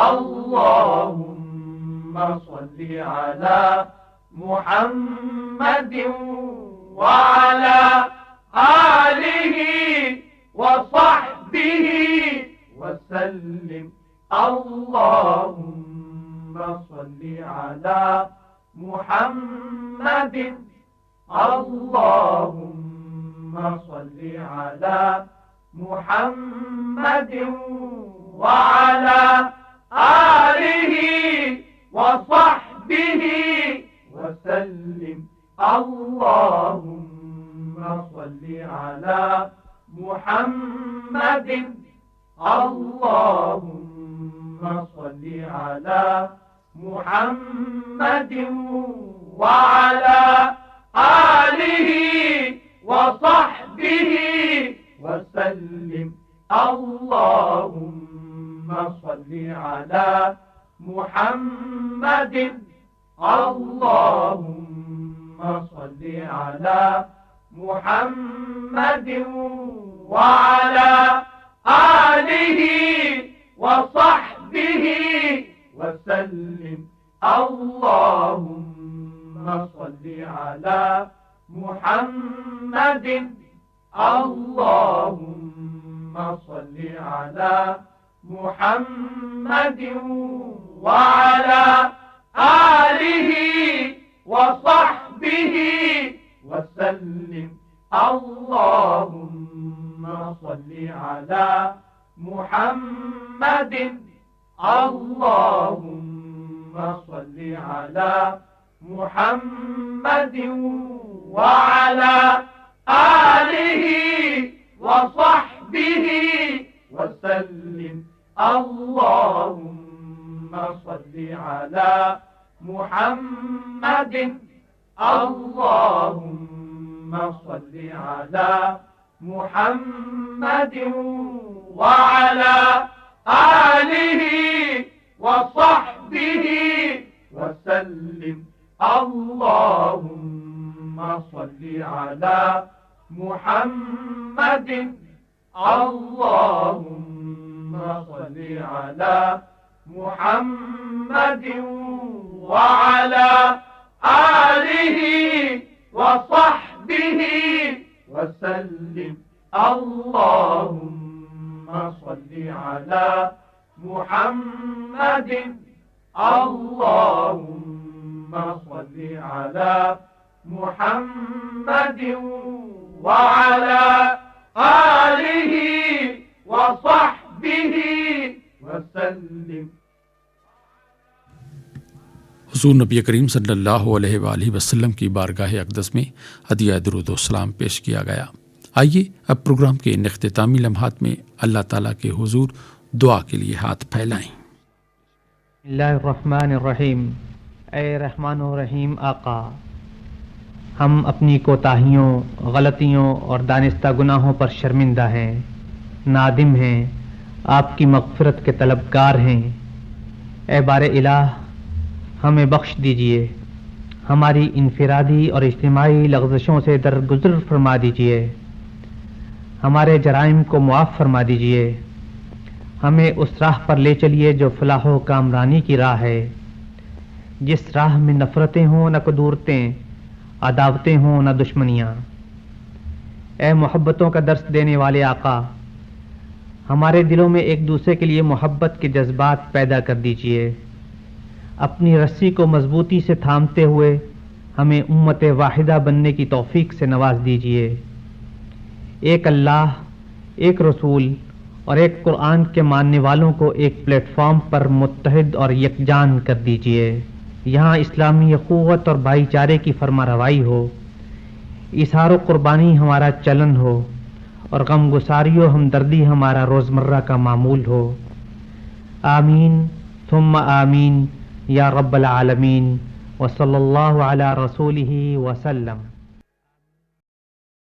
اللهم صل على محمد وعلى آله وصحبه وسلم اللهم صل على محمد اللهم صل على محمد وعلى آله وصحبه وسلم اللهم صل على محمد اللهم صل على محمد وعلى آله وصحبه وسلم اللهم صل على محمد اللهم صل على محمد وعلى آله وصحبه وسلم اللهم صل على محمد اللهم صل على محمد وعلى آله وصحبه وسلم اللهم صل على محمد اللهم صل على محمد وعلى آله وصحبه وسلم اللهم صل على محمد اللهم صل على محمد وعلى آله وصحبه وسلم اللهم صل على محمد اللهم صل على محمد وعلى آله وصحبه وسلم اللهم صل على محمد اللهم صل على محمد وعلى آله وصحبه وسلم. حضور نبی کریم صلی اللہ علیہ وآلہ وسلم کی بارگاہ اقدس میں ہدیہ درود و سلام پیش کیا گیا. آئیے اب پروگرام کے ان اختتامی لمحات میں اللہ تعالیٰ کے حضور دعا کے لیے ہاتھ پھیلائیں. اللہ الرحمن الرحیم. اے رحمان و رحیم آقا، ہم اپنی کوتاہیوں، غلطیوں اور دانستہ گناہوں پر شرمندہ ہیں، نادم ہیں، آپ کی مغفرت کے طلبگار ہیں. اے بار الہ، ہمیں بخش دیجئے، ہماری انفرادی اور اجتماعی لغزشوں سے درگزر فرما دیجئے، ہمارے جرائم کو معاف فرما دیجئے، ہمیں اس راہ پر لے چلیے جو فلاح و کامرانی کی راہ ہے، جس راہ میں نفرتیں ہوں نہ قدورتیں، عداوتیں ہوں نہ دشمنیاں. اے محبتوں کا درس دینے والے آقا، ہمارے دلوں میں ایک دوسرے کے لیے محبت کے جذبات پیدا کر دیجئے. اپنی رسی کو مضبوطی سے تھامتے ہوئے ہمیں امت واحدہ بننے کی توفیق سے نواز دیجئے. ایک اللہ، ایک رسول اور ایک قرآن کے ماننے والوں کو ایک پلیٹ فارم پر متحد اور یکجان کر دیجئے. یہاں اسلامی اخوت اور بھائی چارے کی فرما روائی ہو، اظہار و قربانی ہمارا چلن ہو، اور غم گساری و ہمدردی ہمارا روزمرہ کا معمول ہو. آمین ثم آمین یا رب العالمین. وصلی اللہ علی رسولہ وسلم.